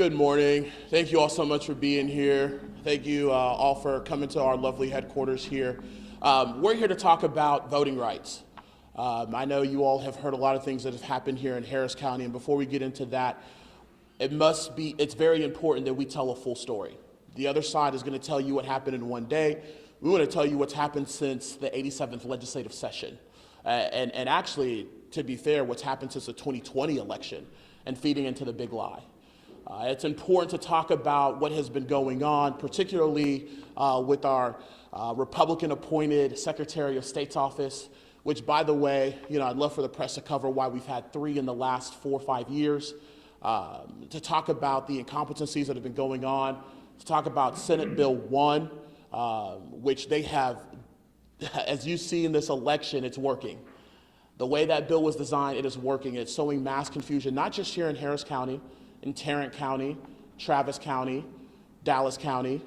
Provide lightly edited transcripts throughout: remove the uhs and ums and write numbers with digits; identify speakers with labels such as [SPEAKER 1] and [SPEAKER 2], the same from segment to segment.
[SPEAKER 1] Good morning. Thank you all so much for being here. Thank you all for coming to our lovely headquarters here. We're here to talk about voting rights. I know you all have heard a lot of things that have happened here in Harris County, and before we get into that, it's very important that we tell a full story. The other side is going to tell you what happened in one day. We want to tell you what's happened since the 87th legislative session. And actually, to be fair, what's happened since the 2020 election and feeding into the big lie. It's important to talk about what has been going on, particularly with our Republican-appointed Secretary of State's office, which, by the way, I'd love for the press to cover why we've had 3 in the last 4 or 5 years, to talk about the incompetencies that have been going on, to talk about Senate Bill 1, which they have, as you see in this election, it's working. The way that bill was designed, it is working. It's sowing mass confusion, not just here in Harris County, in Tarrant County, Travis County, Dallas County.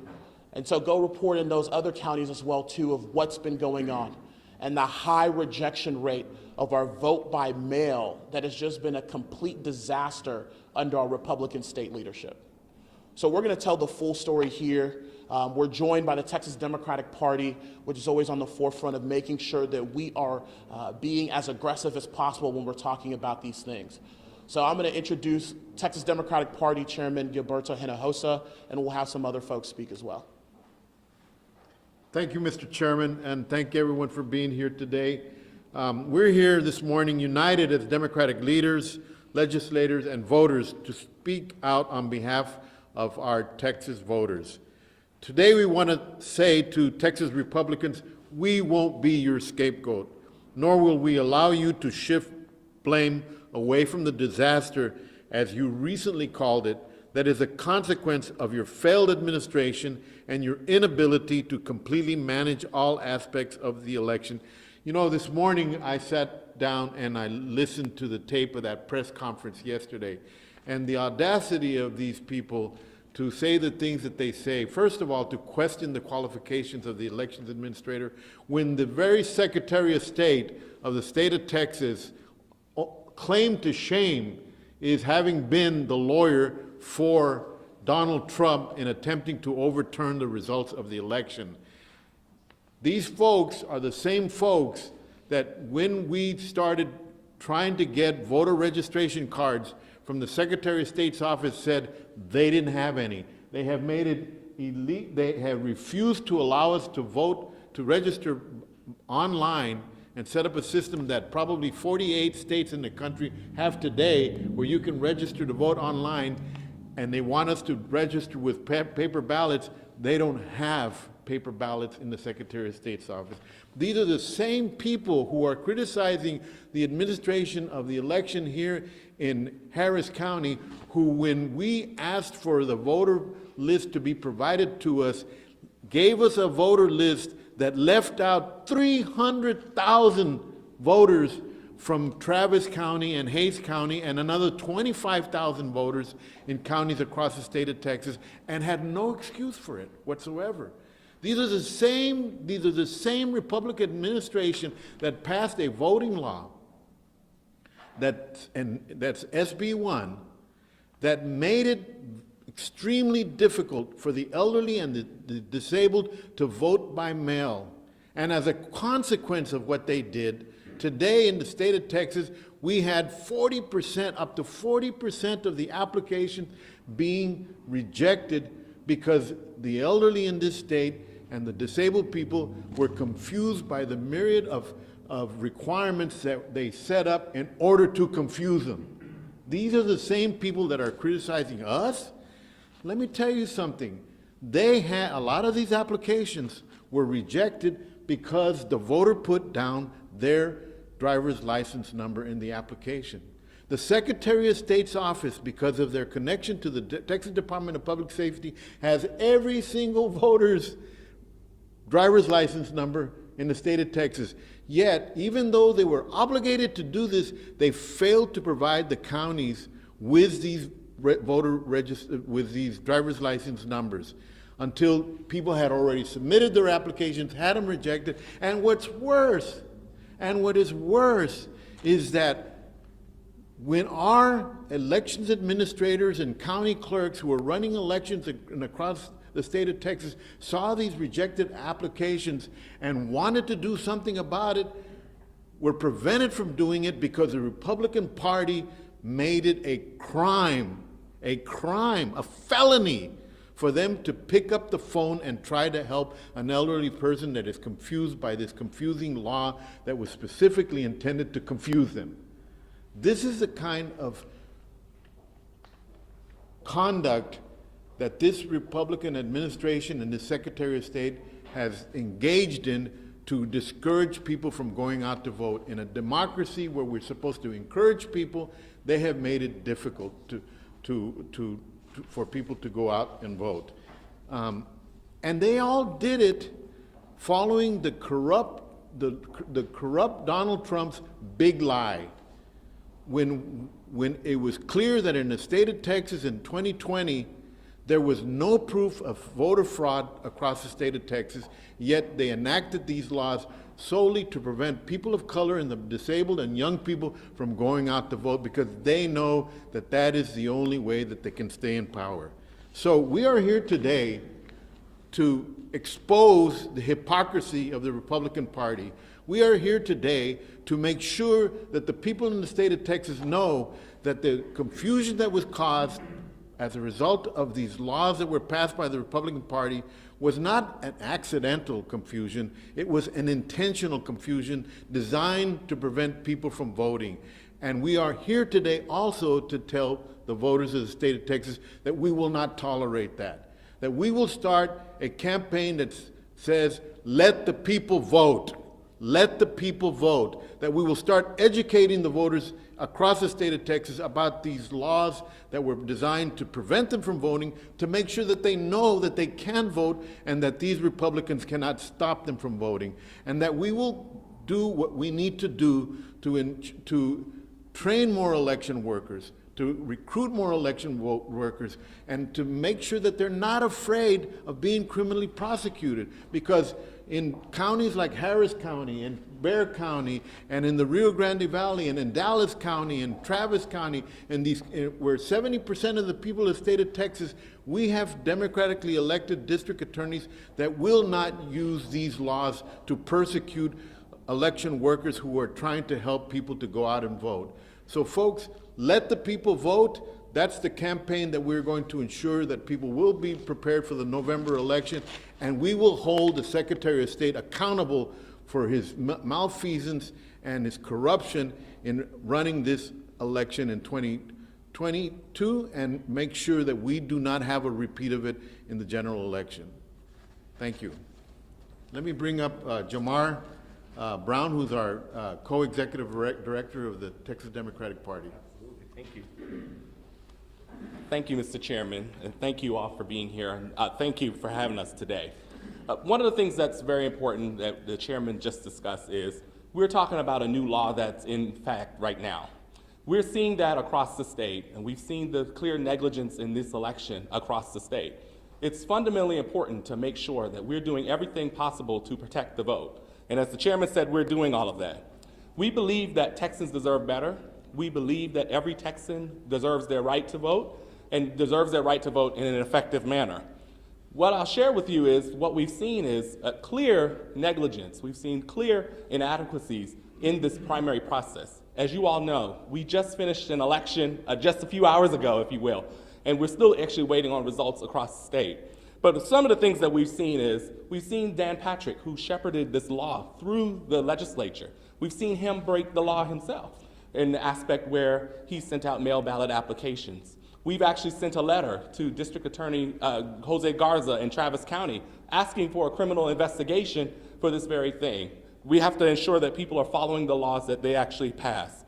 [SPEAKER 1] And so go report in those other counties as well, too, of what's been going on and the high rejection rate of our vote by mail that has just been a complete disaster under our Republican state leadership. So we're going to tell the full story here. We're joined by the Texas Democratic Party, which is always on the forefront of making sure that we are being as aggressive as possible when we're talking about these things. So I'm going to introduce Texas Democratic Party Chairman Gilberto Hinojosa, and we'll have some other folks speak as well.
[SPEAKER 2] Thank you, Mr. Chairman, and thank everyone for being here today. We're here this morning united as Democratic leaders, legislators, and voters to speak out on behalf of our Texas voters. Today we want to say to Texas Republicans, we won't be your scapegoat, nor will we allow you to shift blame away from the disaster, as you recently called it, that is a consequence of your failed administration and your inability to completely manage all aspects of the election. This morning I sat down and I listened to the tape of that press conference yesterday, and the audacity of these people to say the things that they say. First of all, to question the qualifications of the elections administrator, when the very Secretary of State of the state of Texas claim to shame is having been the lawyer for Donald Trump in attempting to overturn the results of the election. These folks are the same folks that when we started trying to get voter registration cards from the Secretary of State's office said they didn't have any. They have made it elite. They have refused to allow us to vote, to register online, and set up a system that probably 48 states in the country have today where you can register to vote online, and they want us to register with paper ballots. They don't have paper ballots in the Secretary of State's office. These are the same people who are criticizing the administration of the election here in Harris County, who, when we asked for the voter list to be provided to us, gave us a voter list that left out 300,000 voters from Travis County and Hays County and another 25,000 voters in counties across the state of Texas, and had no excuse for it whatsoever. These are the same Republican administration that passed a voting law that's SB 1 that made it extremely difficult for the elderly and the disabled to vote by mail. And as a consequence of what they did, today in the state of Texas, we had 40%, up to 40% of the applications being rejected because the elderly in this state and the disabled people were confused by the myriad of requirements that they set up in order to confuse them. These are the same people that are criticizing us. Let me tell you something. A lot of these applications were rejected because the voter put down their driver's license number in the application. The Secretary of State's office, because of their connection to the Texas Department of Public Safety, has every single voter's driver's license number in the state of Texas. Yet, even though they were obligated to do this, they failed to provide the counties with these with these driver's license numbers until people had already submitted their applications, had them rejected. And what is worse is that When our elections administrators and county clerks who are running elections across the state of Texas saw these rejected applications and wanted to do something about it, were prevented from doing it because the Republican Party made it a crime, a felony for them to pick up the phone and try to help an elderly person that is confused by this confusing law that was specifically intended to confuse them. This is the kind of conduct that this Republican administration and the Secretary of State has engaged in to discourage people from going out to vote. In a democracy where we're supposed to encourage people, they have made it difficult for people to go out and vote. And they all did it following the corrupt Donald Trump's big lie. When it was clear that in the state of Texas in 2020, there was no proof of voter fraud across the state of Texas, yet they enacted these laws solely to prevent people of color and the disabled and young people from going out to vote because they know that that is the only way that they can stay in power. So we are here today to expose the hypocrisy of the Republican Party. We are here today to make sure that the people in the state of Texas know that the confusion that was caused as a result of these laws that were passed by the Republican Party was not an accidental confusion. It was an intentional confusion designed to prevent people from voting. And we are here today also to tell the voters of the state of Texas that we will not tolerate that. That we will start a campaign that says, let the people vote. Let the people vote. That we will start educating the voters across the state of Texas about these laws that were designed to prevent them from voting, to make sure that they know that they can vote and that these Republicans cannot stop them from voting, and that we will do what we need to do to train more election workers, to recruit more election workers, and to make sure that they're not afraid of being criminally prosecuted. Because in counties like Harris County and Bexar County and in the Rio Grande Valley and in Dallas County and Travis County, and these where 70% of the people of the state of Texas, we have democratically elected district attorneys that will not use these laws to persecute election workers who are trying to help people to go out and vote. So folks, let the people vote. That's the campaign that we're going to ensure that people will be prepared for the November election, and we will hold the Secretary of State accountable for his malfeasance and his corruption in running this election in 2022, and make sure that we do not have a repeat of it in the general election. Thank you. Let me bring up Jamar Brown, who's our co-executive director of the Texas Democratic Party.
[SPEAKER 3] Absolutely. Thank you. Thank you, Mr. Chairman, and thank you all for being here, and thank you for having us today. One of the things that's very important that the chairman just discussed is we're talking about a new law that's in fact right now. We're seeing that across the state, and we've seen the clear negligence in this election across the state. It's fundamentally important to make sure that we're doing everything possible to protect the vote. And as the chairman said, we're doing all of that. We believe that Texans deserve better. We believe that every Texan deserves their right to vote and deserves their right to vote in an effective manner. What I'll share with you is what we've seen is a clear negligence. We've seen clear inadequacies in this primary process. As you all know, we just finished an election just a few hours ago, if you will, and we're still actually waiting on results across the state. But some of the things that we've seen is, we've seen Dan Patrick, who shepherded this law through the legislature. We've seen him break the law himself in the aspect where he sent out mail ballot applications. We've actually sent a letter to District Attorney Jose Garza in Travis County asking for a criminal investigation for this very thing. We have to ensure that people are following the laws that they actually pass.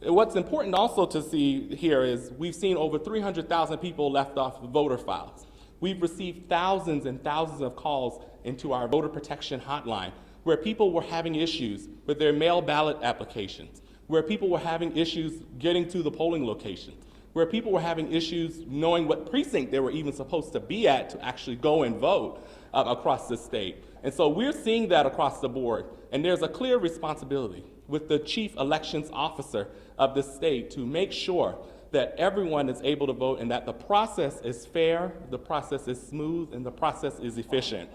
[SPEAKER 3] What's important also to see here is we've seen over 300,000 people left off voter files. We've received thousands and thousands of calls into our voter protection hotline where people were having issues with their mail ballot applications, where people were having issues getting to the polling locations, where people were having issues knowing what precinct they were even supposed to be at to actually go and vote across the state. And so we're seeing that across the board, and there's a clear responsibility. with the chief elections officer of the state to make sure that everyone is able to vote and that the process is fair, the process is smooth, and the process is efficient.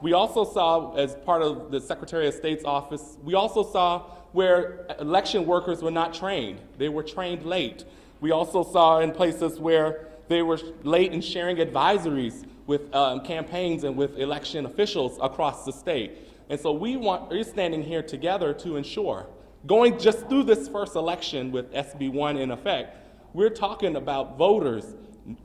[SPEAKER 3] We also saw, as part of the Secretary of State's office, we also saw where election workers were not trained. They were trained late. We also saw in places where they were late in sharing advisories with campaigns and with election officials across the state. And so we're standing here together to ensure, going just through this first election with SB 1 in effect, we're talking about voters,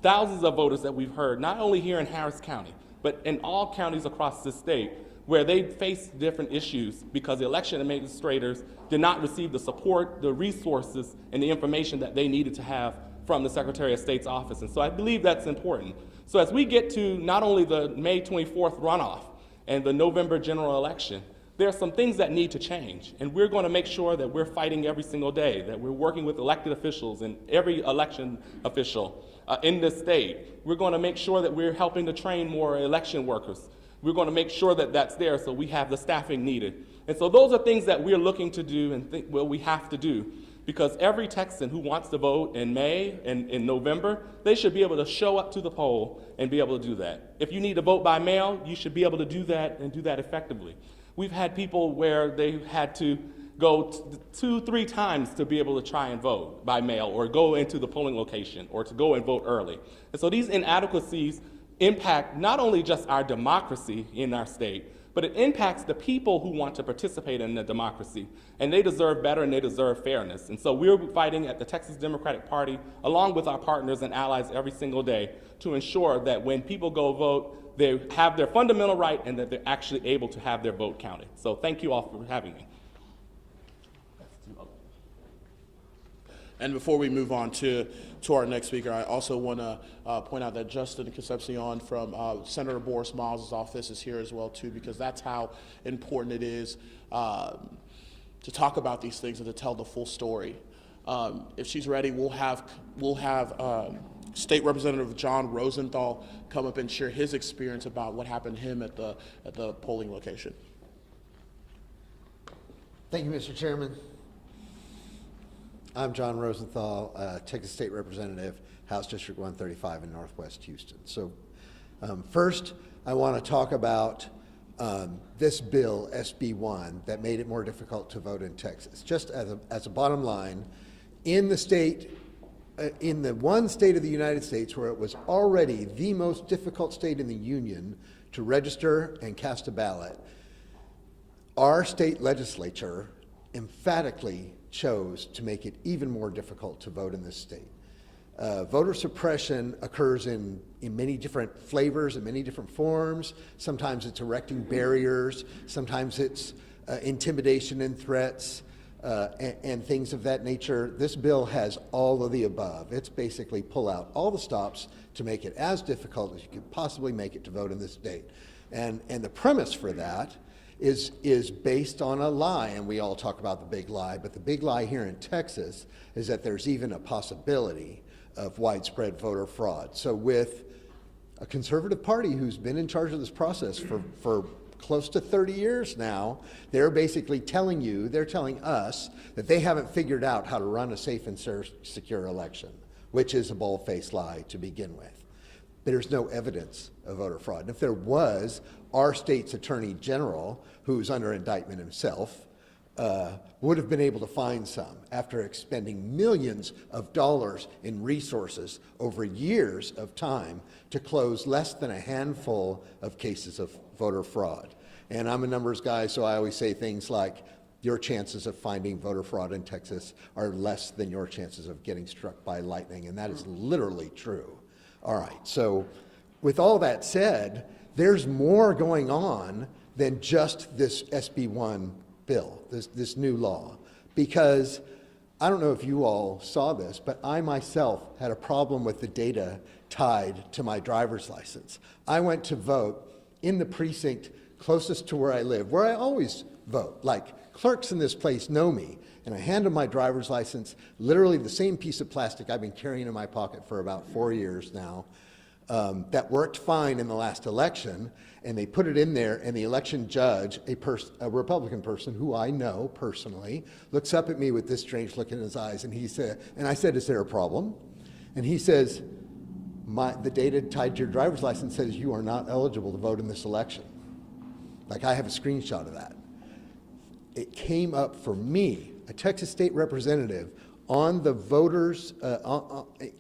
[SPEAKER 3] thousands of voters that we've heard, not only here in Harris County, but in all counties across the state, where they face different issues because the election administrators did not receive the support, the resources, and the information that they needed to have from the Secretary of State's office. And so I believe that's important. So as we get to not only the May 24th runoff and the November general election, there are some things that need to change, and we're going to make sure that we're fighting every single day, that we're working with elected officials and every election official in this state. We're going to make sure that we're helping to train more election workers. We're going to make sure that that's there so we have the staffing needed. And so those are things that we're looking to do and think, well, we have to do, because every Texan who wants to vote in May and in November, they should be able to show up to the poll and be able to do that. If you need to vote by mail, you should be able to do that and do that effectively. We've had people where they've had to go 2-3 times to be able to try and vote by mail or go into the polling location or to go and vote early. And so these inadequacies impact not only just our democracy in our state, but it impacts the people who want to participate in the democracy. And they deserve better and they deserve fairness. And so we're fighting at the Texas Democratic Party, along with our partners and allies every single day, to ensure that when people go vote, they have their fundamental right and that they're actually able to have their vote counted. So thank you all for having me.
[SPEAKER 1] And before we move on to our next speaker, I also want to point out that Justin Concepcion from Senator Boris Miles' office is here as well too, because that's how important it is to talk about these things and to tell the full story. If she's ready, we'll have State Representative John Rosenthal come up and share his experience about what happened to him at the polling location.
[SPEAKER 4] Thank you, Mr. Chairman. I'm John Rosenthal, Texas State Representative, House District 135 in Northwest Houston. So first, I want to talk about this bill, SB 1, that made it more difficult to vote in Texas. Just as a bottom line, in the state, in the one state of the United States where it was already the most difficult state in the union to register and cast a ballot, our state legislature emphatically chose to make it even more difficult to vote in this state. Voter suppression occurs in many different flavors and many different forms. Sometimes it's erecting barriers, sometimes it's intimidation and threats, and things of that nature. This bill has all of the above. It's basically pull out all the stops to make it as difficult as you could possibly make it to vote in this state. And the premise for that is based on a lie, and we all talk about the big lie, but the big lie here in Texas is that there's even a possibility of widespread voter fraud. So with a conservative party who's been in charge of this process for close to 30 years now, they're basically telling you, they're telling us that they haven't figured out how to run a safe and secure election, which is a bold-faced lie to begin with. There's no evidence of voter fraud. And if there was, our state's attorney general, who's under indictment himself, would have been able to find some after expending millions of dollars in resources over years of time to close less than a handful of cases of voter fraud. And I'm a numbers guy, so I always say things like, your chances of finding voter fraud in Texas are less than your chances of getting struck by lightning, and that is literally true. All right, so with all that said, there's more going on than just this SB 1 bill, this new law, because I don't know if you all saw this, but I myself had a problem with the data tied to my driver's license. I went to vote in the precinct closest to where I live, where I always vote. Like, clerks in this place know me, and I hand them my driver's license, literally the same piece of plastic I've been carrying in my pocket for about 4 years now. that worked fine in the last election, and they put it in there, and the election judge, a Republican person who I know personally, looks up at me with this strange look in his eyes, and I said, is there a problem? And he says, the data tied to your driver's license says you are not eligible to vote in this election. Like, I have a screenshot of that. It came up for me, a Texas state representative, on the voters,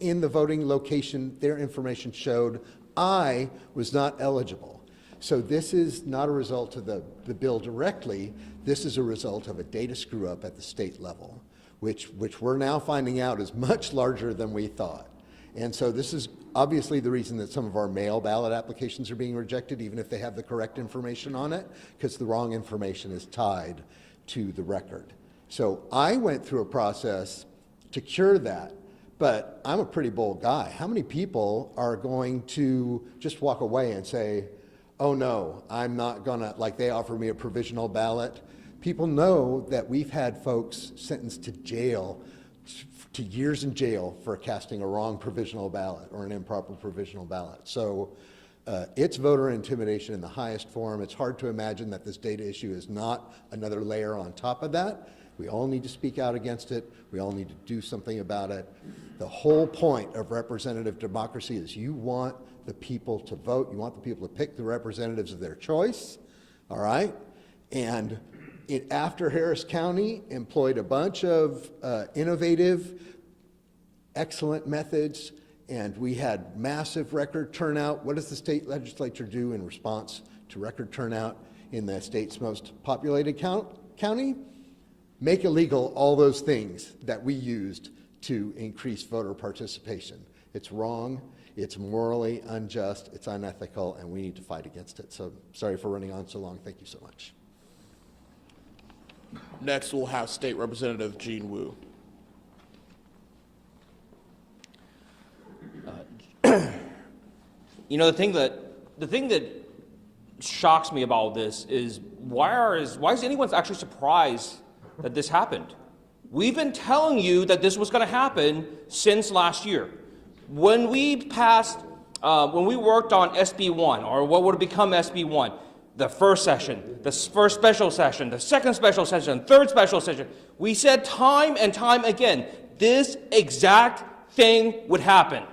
[SPEAKER 4] in the voting location, their information showed I was not eligible. So this is not a result of the bill directly. This is a result of a data screw up at the state level, which we're now finding out is much larger than we thought. And so this is obviously the reason that some of our mail ballot applications are being rejected, even if they have the correct information on it, because the wrong information is tied to the record. So I went through a process to cure that, but I'm a pretty bold guy. How many people are going to just walk away and say, oh no, I'm not gonna, like they offer me a provisional ballot? People know that we've had folks sentenced to jail, to years in jail for casting a wrong provisional ballot or an improper provisional ballot. So it's voter intimidation in the highest form. It's hard to imagine that this data issue is not another layer on top of that. We all need to speak out against it. We all need to do something about it. The whole point of representative democracy is you want the people to vote. You want the people to pick the representatives of their choice, all right? And after Harris County employed a bunch of innovative, excellent methods, and we had massive record turnout. What does the state legislature do in response to record turnout in the state's most populated county? Make illegal all those things that we used to increase voter participation. It's wrong, it's morally unjust, it's unethical, and we need to fight against it. So sorry for running on so long. Thank you so much.
[SPEAKER 1] Next, we'll have State Representative Jean Wu.
[SPEAKER 5] You know, the thing that shocks me about this is why is anyone actually surprised that this happened? We've been telling you that this was going to happen since last year. When we worked on SB1, or what would become SB1, the first session, the first special session, the second special session, third special session, we said time and time again, this exact thing would happen.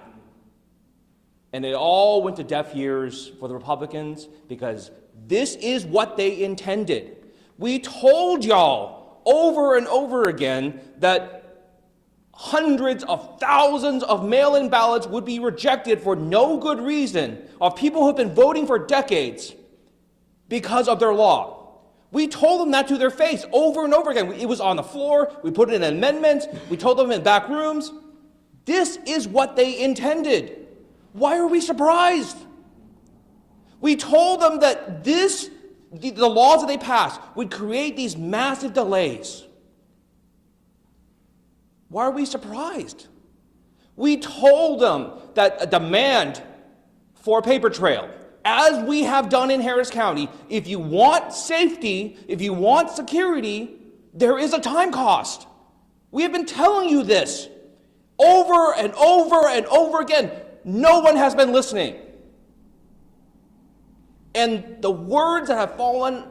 [SPEAKER 5] And it all went to deaf ears for the Republicans because this is what they intended. We told y'all over and over again that hundreds of thousands of mail-in ballots would be rejected for no good reason of people who have been voting for decades because of their law. We told them that to their face over and over again. It was on the floor. We put it in amendments. We told them in back rooms. This is what they intended. Why are we surprised? We told them that the laws that they passed would create these massive delays. Why are we surprised? We told them that a demand for a paper trail, as we have done in Harris County, if you want safety, if you want security, there is a time cost. We have been telling you this over and over and over again. No one has been listening. And the words that have fallen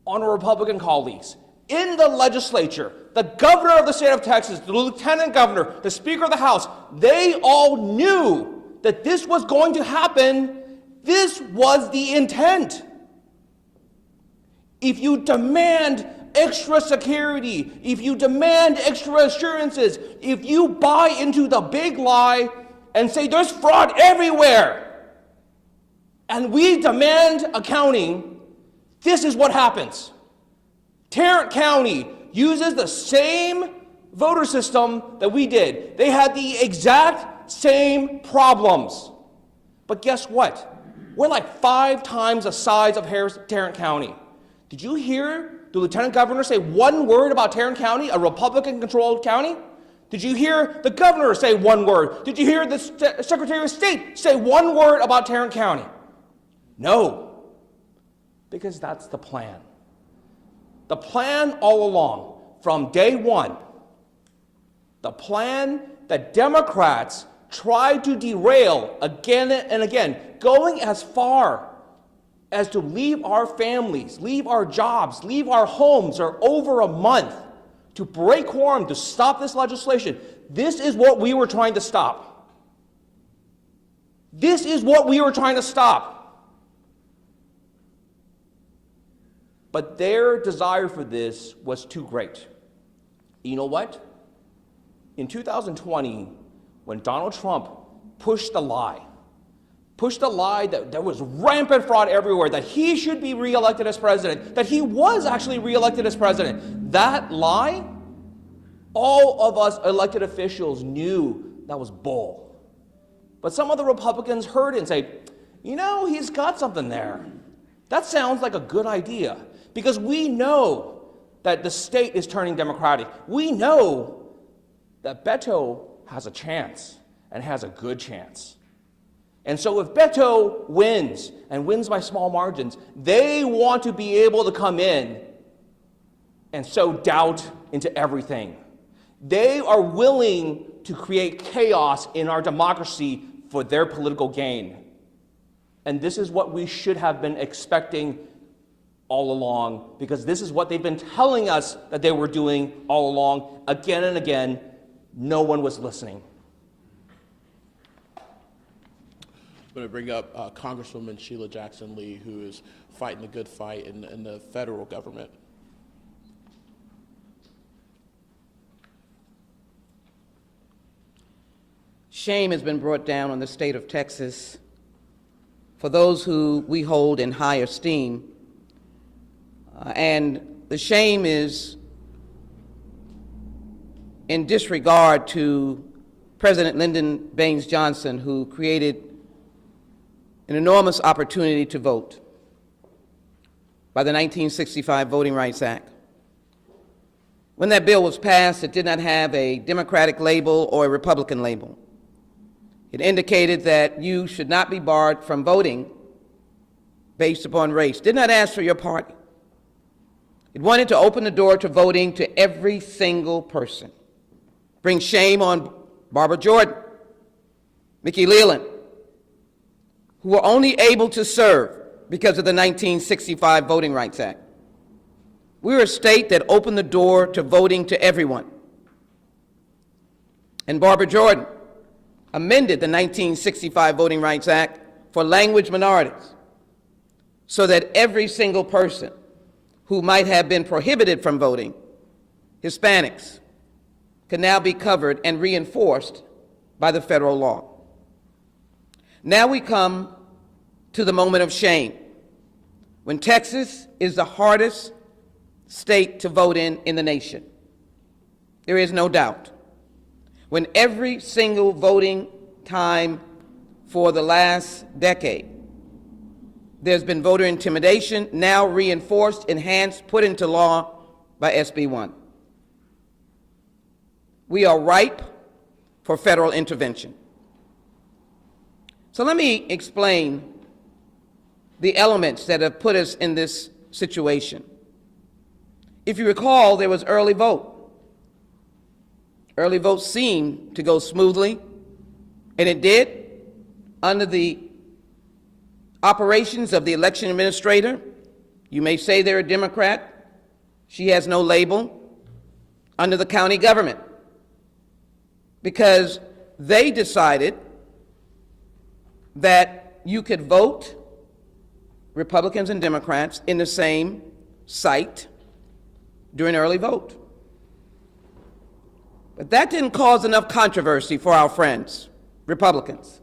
[SPEAKER 5] on our Republican colleagues in the legislature, the governor of the state of Texas, the lieutenant governor, the speaker of the House, they all knew that this was going to happen. This was the intent. If you demand extra security, if you demand extra assurances, if you buy into the big lie and say there's fraud everywhere, and we demand accounting, this is what happens. Tarrant County uses the same voter system that we did. They had the exact same problems. But guess what? We're like 5 times the size of Tarrant County. Did you hear the lieutenant governor say one word about Tarrant County, a Republican-controlled county? Did you hear the governor say one word? Did you hear the Secretary of State say one word about Tarrant County? No, because that's the plan. The plan all along, from day one, the plan that Democrats tried to derail again and again, going as far as to leave our families, leave our jobs, leave our homes for over a month to break quorum, to stop this legislation. This is what we were trying to stop. This is what we were trying to stop. But their desire for this was too great. You know what? In 2020, when Donald Trump pushed the lie that there was rampant fraud everywhere, that he should be reelected as president, that he was actually reelected as president, that lie, all of us elected officials knew that was bull. But some of the Republicans heard it and say, you know, he's got something there. That sounds like a good idea, because we know that the state is turning Democratic. We know that Beto has a chance, and has a good chance. And so if Beto wins, and wins by small margins, they want to be able to come in and sow doubt into everything. They are willing to create chaos in our democracy for their political gain. And this is what we should have been expecting all along, because this is what they've been telling us that they were doing all along. Again and again, no one was listening.
[SPEAKER 1] I'm going to bring up Congresswoman Sheila Jackson Lee, who is fighting the good fight in the federal government.
[SPEAKER 6] Shame has been brought down on the state of Texas for those who we hold in high esteem. And the shame is in disregard to President Lyndon Baines Johnson, who created an enormous opportunity to vote by the 1965 Voting Rights Act. When that bill was passed, it did not have a Democratic label or a Republican label. It indicated that you should not be barred from voting based upon race. Did not ask for your party. It wanted to open the door to voting to every single person. Bring shame on Barbara Jordan, Mickey Leland, who were only able to serve because of the 1965 Voting Rights Act. We were a state that opened the door to voting to everyone. And Barbara Jordan amended the 1965 Voting Rights Act for language minorities so that every single person who might have been prohibited from voting, Hispanics, can now be covered and reinforced by the federal law. Now we come to the moment of shame, when Texas is the hardest state to vote in the nation. There is no doubt. When every single voting time for the last decade, there's been voter intimidation, now reinforced, enhanced, put into law by SB 1. We are ripe for federal intervention. So let me explain the elements that have put us in this situation. If you recall, there was early vote. Early vote seemed to go smoothly, and it did, under the operations of the election administrator. You may say they're a Democrat. She has no label. Under the county government, because they decided that you could vote, Republicans and Democrats, in the same site during early vote. But that didn't cause enough controversy for our friends, Republicans.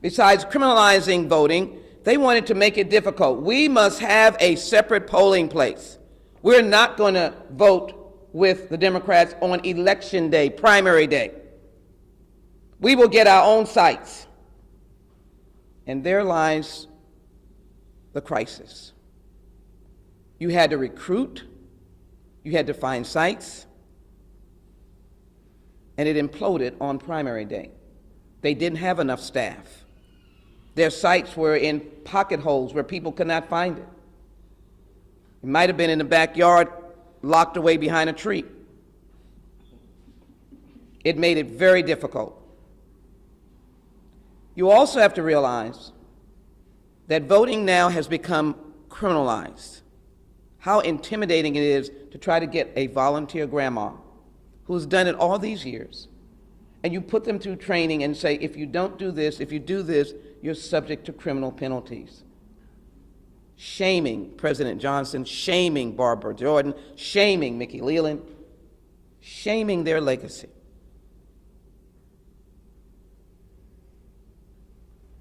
[SPEAKER 6] Besides criminalizing voting, they wanted to make it difficult. We must have a separate polling place. We're not going to vote with the Democrats on election day, primary day. We will get our own sites. And there lies the crisis. You had to recruit, you had to find sites, and it imploded on primary day. They didn't have enough staff. Their sites were in pocket holes where people could not find it. It might have been in the backyard, locked away behind a tree. It made it very difficult. You also have to realize that voting now has become criminalized. How intimidating it is to try to get a volunteer grandma who's done it all these years, and you put them through training and say, if you don't do this, if you do this, you're subject to criminal penalties. Shaming President Johnson, shaming Barbara Jordan, shaming Mickey Leland, shaming their legacy.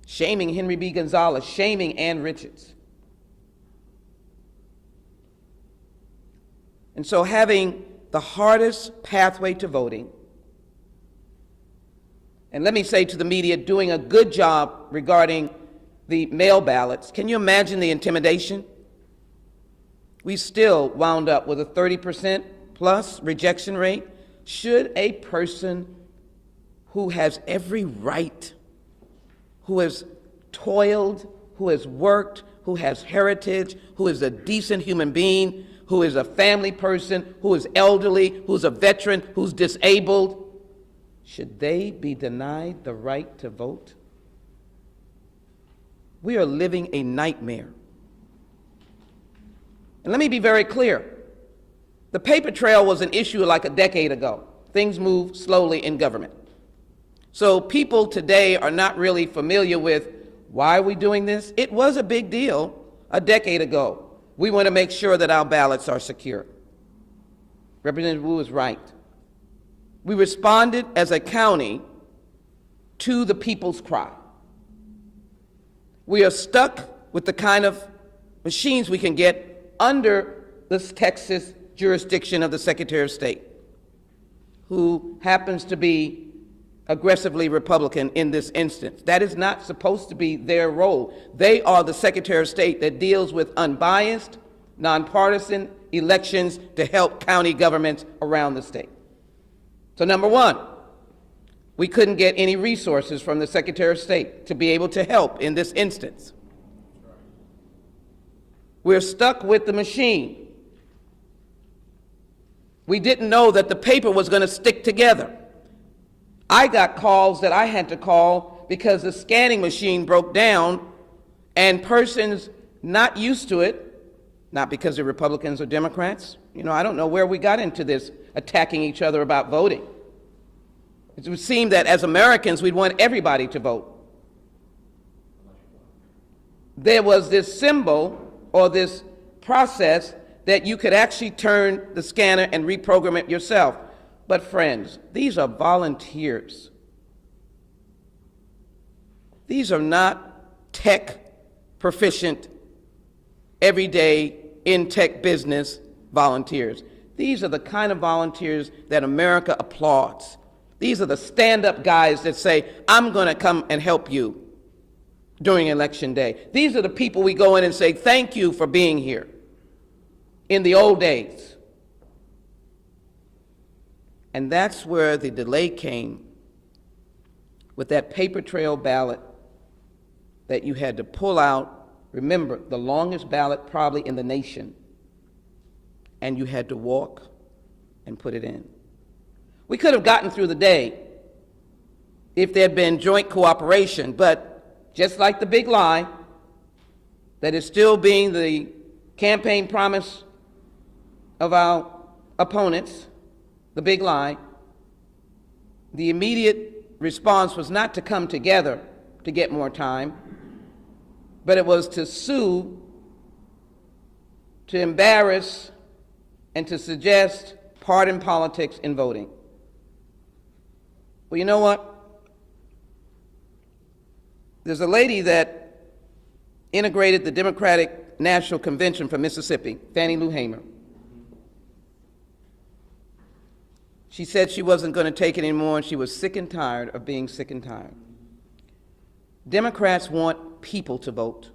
[SPEAKER 6] Shaming Henry B. Gonzalez, shaming Ann Richards. And so having the hardest pathway to voting, and let me say to the media, doing a good job regarding the mail ballots, can you imagine the intimidation? We still wound up with a 30% plus rejection rate. Should a person who has every right, who has toiled, who has worked, who has heritage, who is a decent human being, who is a family person, who is elderly, who's a veteran, who's disabled, should they be denied the right to vote? We are living a nightmare. And let me be very clear. The paper trail was an issue like a decade ago. Things move slowly in government. So people today are not really familiar with why are we doing this? It was a big deal a decade ago. We want to make sure that our ballots are secure. Representative Wu is right. We responded as a county to the people's cry. We are stuck with the kind of machines we can get under this Texas jurisdiction of the Secretary of State, who happens to be aggressively Republican in this instance. That is not supposed to be their role. They are the Secretary of State that deals with unbiased, nonpartisan elections to help county governments around the state. So number one, we couldn't get any resources from the Secretary of State to be able to help in this instance. We're stuck with the machine. We didn't know that the paper was going to stick together. I got calls that I had to call because the scanning machine broke down, and persons not used to it, not because they're Republicans or Democrats. You know, I don't know where we got into this attacking each other about voting. It would seem that as Americans, we'd want everybody to vote. There was this symbol or this process that you could actually turn the scanner and reprogram it yourself. But friends, these are volunteers. These are not tech proficient, everyday in tech business volunteers. These are the kind of volunteers that America applauds. These are the stand-up guys that say, I'm going to come and help you during Election Day. These are the people we go in and say, thank you for being here. In the old days. And that's where the delay came with that paper trail ballot that you had to pull out. Remember, the longest ballot probably in the nation. And you had to walk and put it in. We could have gotten through the day if there had been joint cooperation, but just like the big lie that is still being the campaign promise of our opponents, the big lie, the immediate response was not to come together to get more time, but it was to sue, to embarrass, and to suggest partisan politics in voting. Well, you know what? There's a lady that integrated the Democratic National Convention from Mississippi, Fannie Lou Hamer. She said she wasn't going to take it anymore, and she was sick and tired of being sick and tired. Democrats want people to vote.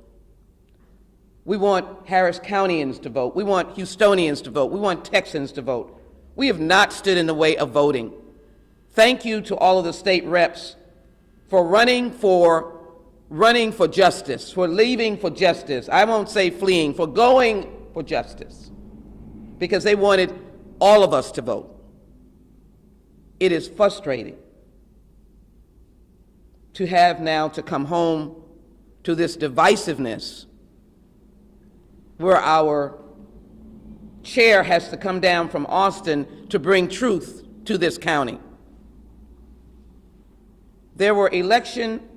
[SPEAKER 6] We want Harris Countyans to vote. We want Houstonians to vote. We want Texans to vote. We have not stood in the way of voting. Thank you to all of the state reps for running for justice, for leaving for justice. I won't say fleeing, for going for justice, because they wanted all of us to vote. It is frustrating to have now to come home to this divisiveness where our chair has to come down from Austin to bring truth to this county. There were election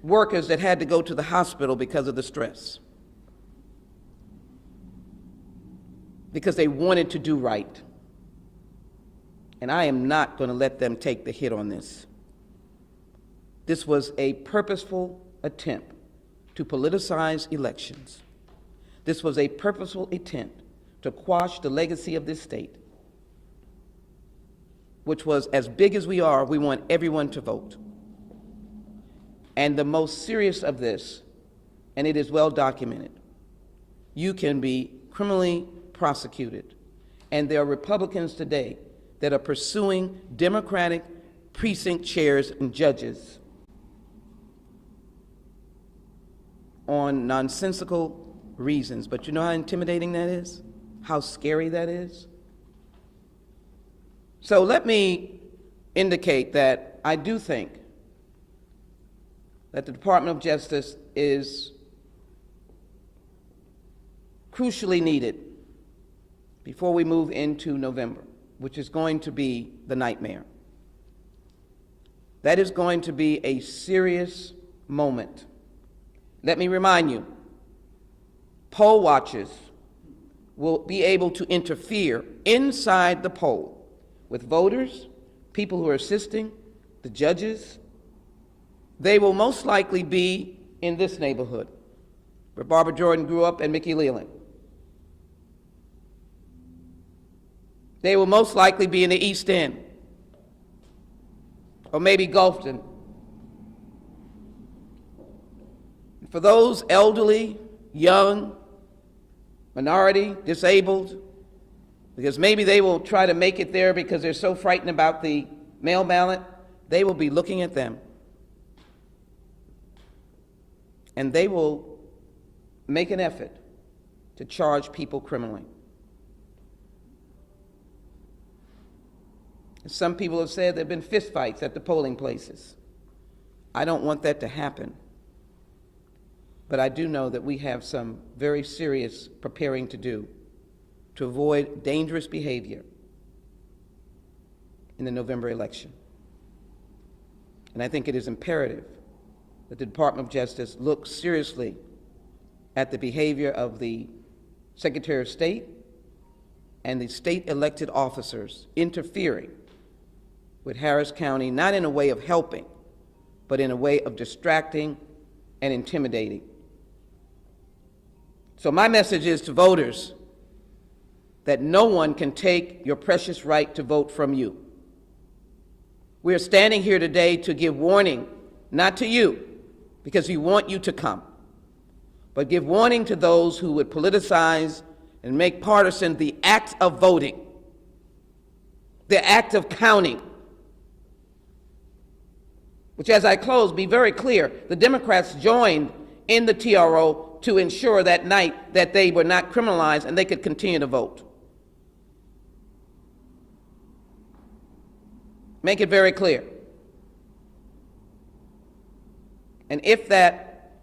[SPEAKER 6] workers that had to go to the hospital because of the stress, because they wanted to do right. And I am not going to let them take the hit on this. This was a purposeful attempt to politicize elections. This was a purposeful attempt to quash the legacy of this state, which was, as big as we are, we want everyone to vote. And the most serious of this, and it is well documented, you can be criminally prosecuted. And there are Republicans today that are pursuing Democratic precinct chairs and judges on nonsensical reasons. But you know how intimidating that is? How scary that is? So let me indicate that I do think that the Department of Justice is crucially needed before we move into November, which is going to be the nightmare. That is going to be a serious moment. Let me remind you, poll watchers will be able to interfere inside the poll with voters, people who are assisting, the judges. They will most likely be in this neighborhood, where Barbara Jordan grew up and Mickey Leland. They will most likely be in the East End, or maybe Gulfton. For those elderly, young, minority, disabled, because maybe they will try to make it there because they're so frightened about the mail ballot, they will be looking at them. And they will make an effort to charge people criminally. Some people have said there have been fistfights at the polling places. I don't want that to happen. But I do know that we have some very serious preparing to do to avoid dangerous behavior in the November election. And I think it is imperative that the Department of Justice look seriously at the behavior of the Secretary of State and the state elected officers interfering with Harris County, not in a way of helping, but in a way of distracting and intimidating. So my message is to voters that no one can take your precious right to vote from you. We are standing here today to give warning, not to you, because we want you to come, but give warning to those who would politicize and make partisan the act of voting, the act of counting, which, as I close, be very clear, the Democrats joined in the TRO to ensure that night that they were not criminalized and they could continue to vote. Make it very clear. And if that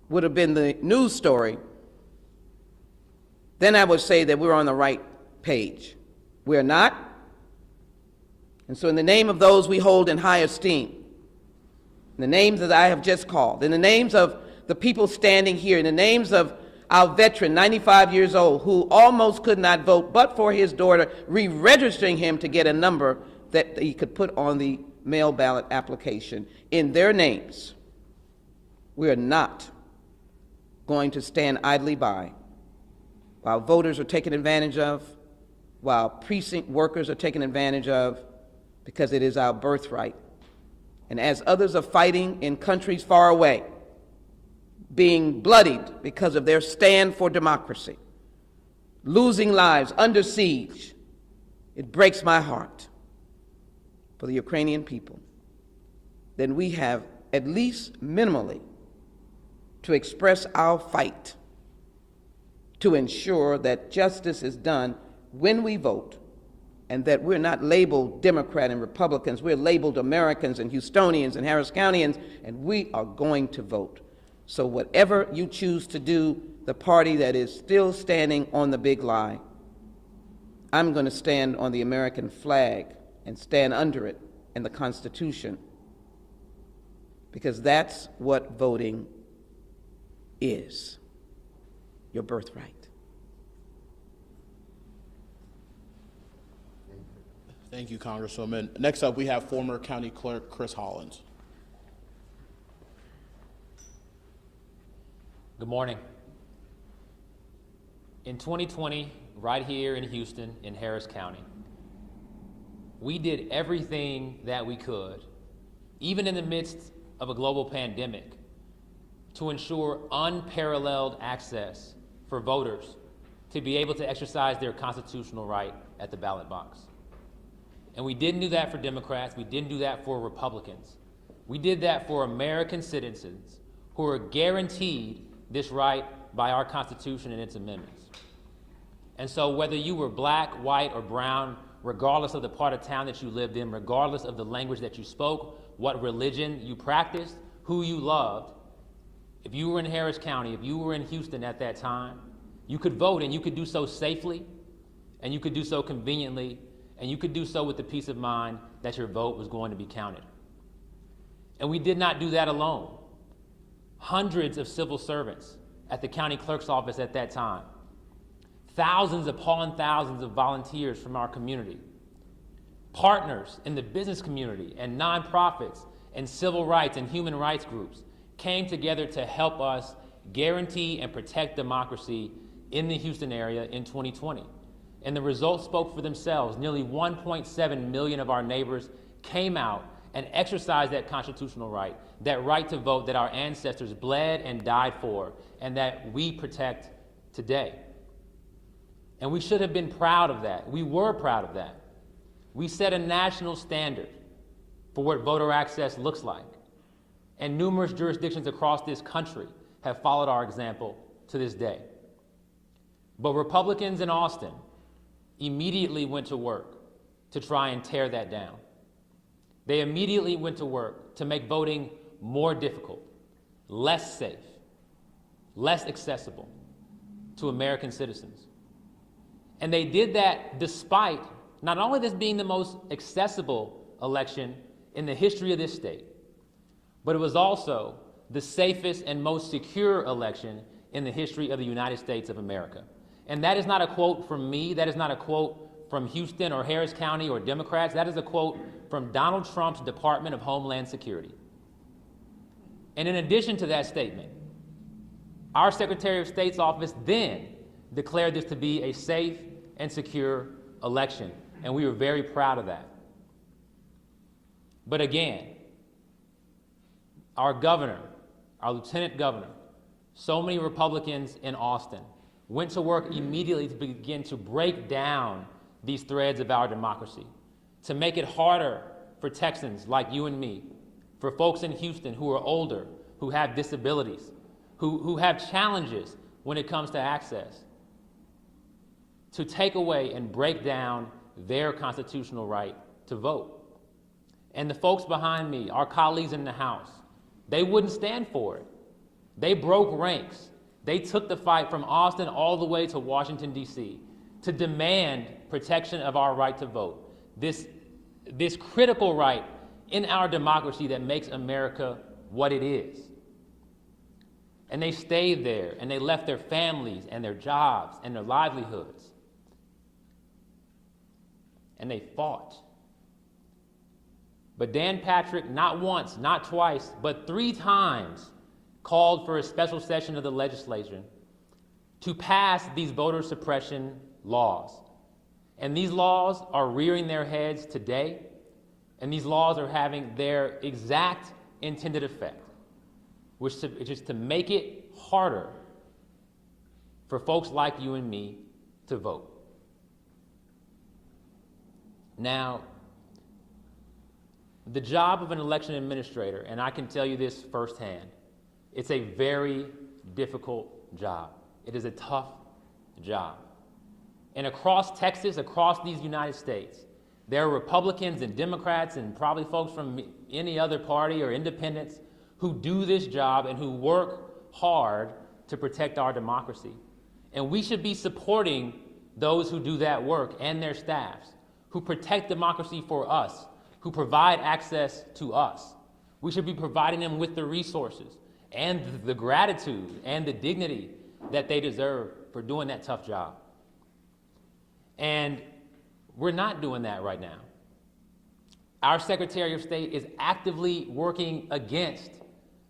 [SPEAKER 6] would have been the news story, then I would say that we're on the right page. We're not. And so in the name of those we hold in high esteem, in the names that I have just called, in the names of the people standing here, in the names of our veteran, 95 years old, who almost could not vote but for his daughter re-registering him to get a number that he could put on the mail ballot application, in their names, we are not going to stand idly by while voters are taken advantage of, while precinct workers are taken advantage of, because it is our birthright. And as others are fighting in countries far away, being bloodied because of their stand for democracy, losing lives under siege, it breaks my heart for the Ukrainian people. Then we have, at least minimally, to express our fight to ensure that justice is done when we vote and that we're not labeled Democrat and Republicans. We're labeled Americans and Houstonians and Harris Countyans, and we are going to vote. So whatever you choose to do, the party that is still standing on the big lie, I'm going to stand on the American flag and stand under it and the Constitution, because that's what voting is, your birthright.
[SPEAKER 1] Thank you, Congresswoman. Next up, we have former County Clerk Chris Hollins.
[SPEAKER 7] Good morning. In 2020, right here in Houston, in Harris County, we did everything that we could, even in the midst of a global pandemic, to ensure unparalleled access for voters to be able to exercise their constitutional right at the ballot box. And we didn't do that for Democrats, we didn't do that for Republicans. We did that for American citizens who are guaranteed this right by our Constitution and its amendments. And so whether you were black, white, or brown, regardless of the part of town that you lived in, regardless of the language that you spoke, what religion you practiced, who you loved, if you were in Harris County, if you were in Houston at that time, you could vote, and you could do so safely, and you could do so conveniently, and you could do so with the peace of mind that your vote was going to be counted. And we did not do that alone. Hundreds of civil servants at the county clerk's office at that time, thousands upon thousands of volunteers from our community, partners in the business community and nonprofits and civil rights and human rights groups came together to help us guarantee and protect democracy in the Houston area in 2020. And the results spoke for themselves. Nearly 1.7 million of our neighbors came out and exercised that constitutional right, that right to vote that our ancestors bled and died for, and that we protect today. And we should have been proud of that. We were proud of that. We set a national standard for what voter access looks like. And numerous jurisdictions across this country have followed our example to this day. But Republicans in Austin immediately went to work to try and tear that down. They immediately went to work to make voting more difficult, less safe, less accessible to American citizens. And they did that despite not only this being the most accessible election in the history of this state, but it was also the safest and most secure election in the history of the United States of America. And that is not a quote from me, that is not a quote from Houston or Harris County or Democrats, that is a quote from Donald Trump's Department of Homeland Security. And in addition to that statement, our Secretary of State's office then declared this to be a safe and secure election, and we were very proud of that. But again, our governor, our lieutenant governor, so many Republicans in Austin went to work immediately to begin to break down these threads of our democracy, to make it harder for Texans like you and me, for folks in Houston who are older, who have disabilities, who have challenges when it comes to access, to take away and break down their constitutional right to vote. And the folks behind me, our colleagues in the House, they wouldn't stand for it. They broke ranks. They took the fight from Austin all the way to Washington, D.C. to demand protection of our right to vote, this critical right in our democracy that makes America what it is. And they stayed there, and they left their families and their jobs and their livelihoods. And they fought. But Dan Patrick, not once, not twice, but 3 times, called for a special session of the legislature to pass these voter suppression laws. And these laws are rearing their heads today, and these laws are having their exact intended effect, which is to make it harder for folks like you and me to vote. Now, the job of an election administrator, and I can tell you this firsthand, it's a very difficult job. It is a tough job. And across Texas, across these United States, there are Republicans and Democrats and probably folks from any other party or independents who do this job and who work hard to protect our democracy. And we should be supporting those who do that work and their staffs, who protect democracy for us, who provide access to us. We should be providing them with the resources and the gratitude and the dignity that they deserve for doing that tough job. And we're not doing that right now. Our Secretary of State is actively working against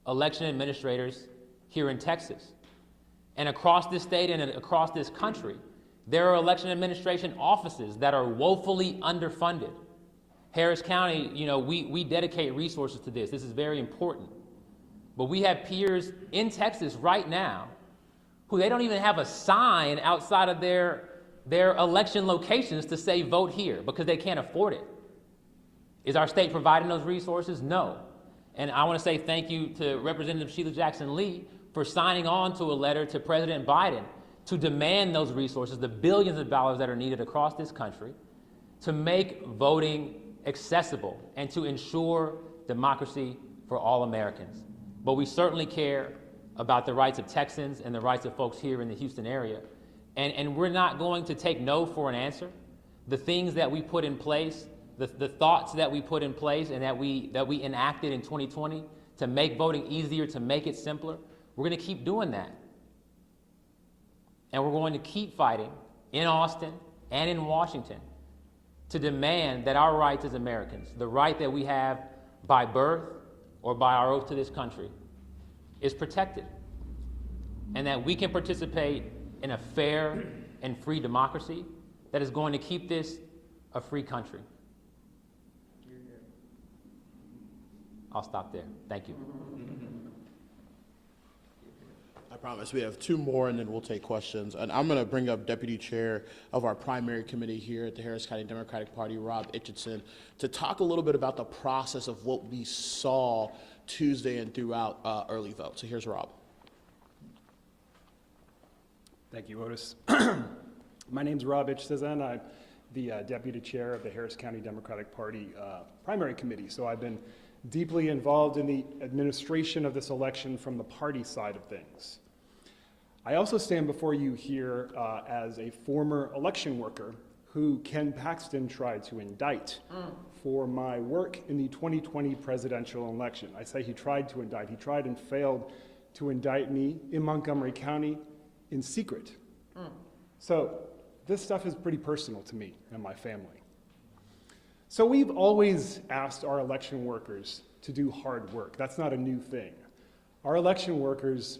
[SPEAKER 7] election administrators here in Texas. And across this state and across this country, there are election administration offices that are woefully underfunded. Harris County, we dedicate resources to this. This is very important. But we have peers in Texas right now who they don't even have a sign outside of their election locations to say vote here because they can't afford it. Is our state providing those resources? No. And I want to say thank you to Representative Sheila Jackson Lee for signing on to a letter to President Biden to demand those resources, the billions of dollars that are needed across this country, to make voting accessible and to ensure democracy for all Americans. But we certainly care about the rights of Texans and the rights of folks here in the Houston area. And we're not going to take no for an answer. The things that we put in place, the thoughts that we put in place and that we enacted in 2020 to make voting easier, to make it simpler, we're going to keep doing that. And we're going to keep fighting in Austin and in Washington to demand that our rights as Americans, the right that we have by birth or by our oath to this country, is protected. And that we can participate in a fair and free democracy that is going to keep this a free country. I'll stop there. Thank you.
[SPEAKER 1] I promise we have two more and then we'll take questions. And I'm going to bring up Deputy Chair of our primary committee here at the Harris County Democratic Party, Rob Itchison, to talk a little bit about the process of what we saw Tuesday and throughout early vote. So here's Rob.
[SPEAKER 8] Thank you, Otis. My name's Rob Itchison. I'm the Deputy Chair of the Harris County Democratic Party primary committee. So I've been deeply involved in the administration of this election from the party side of things. I also stand before you here as a former election worker who Ken Paxton tried to indict for my work in the 2020 presidential election. I say he tried to indict. He tried and failed to indict me in Montgomery County in secret. So this stuff is pretty personal to me and my family. So we've always asked our election workers to do hard work. That's not a new thing. Our election workers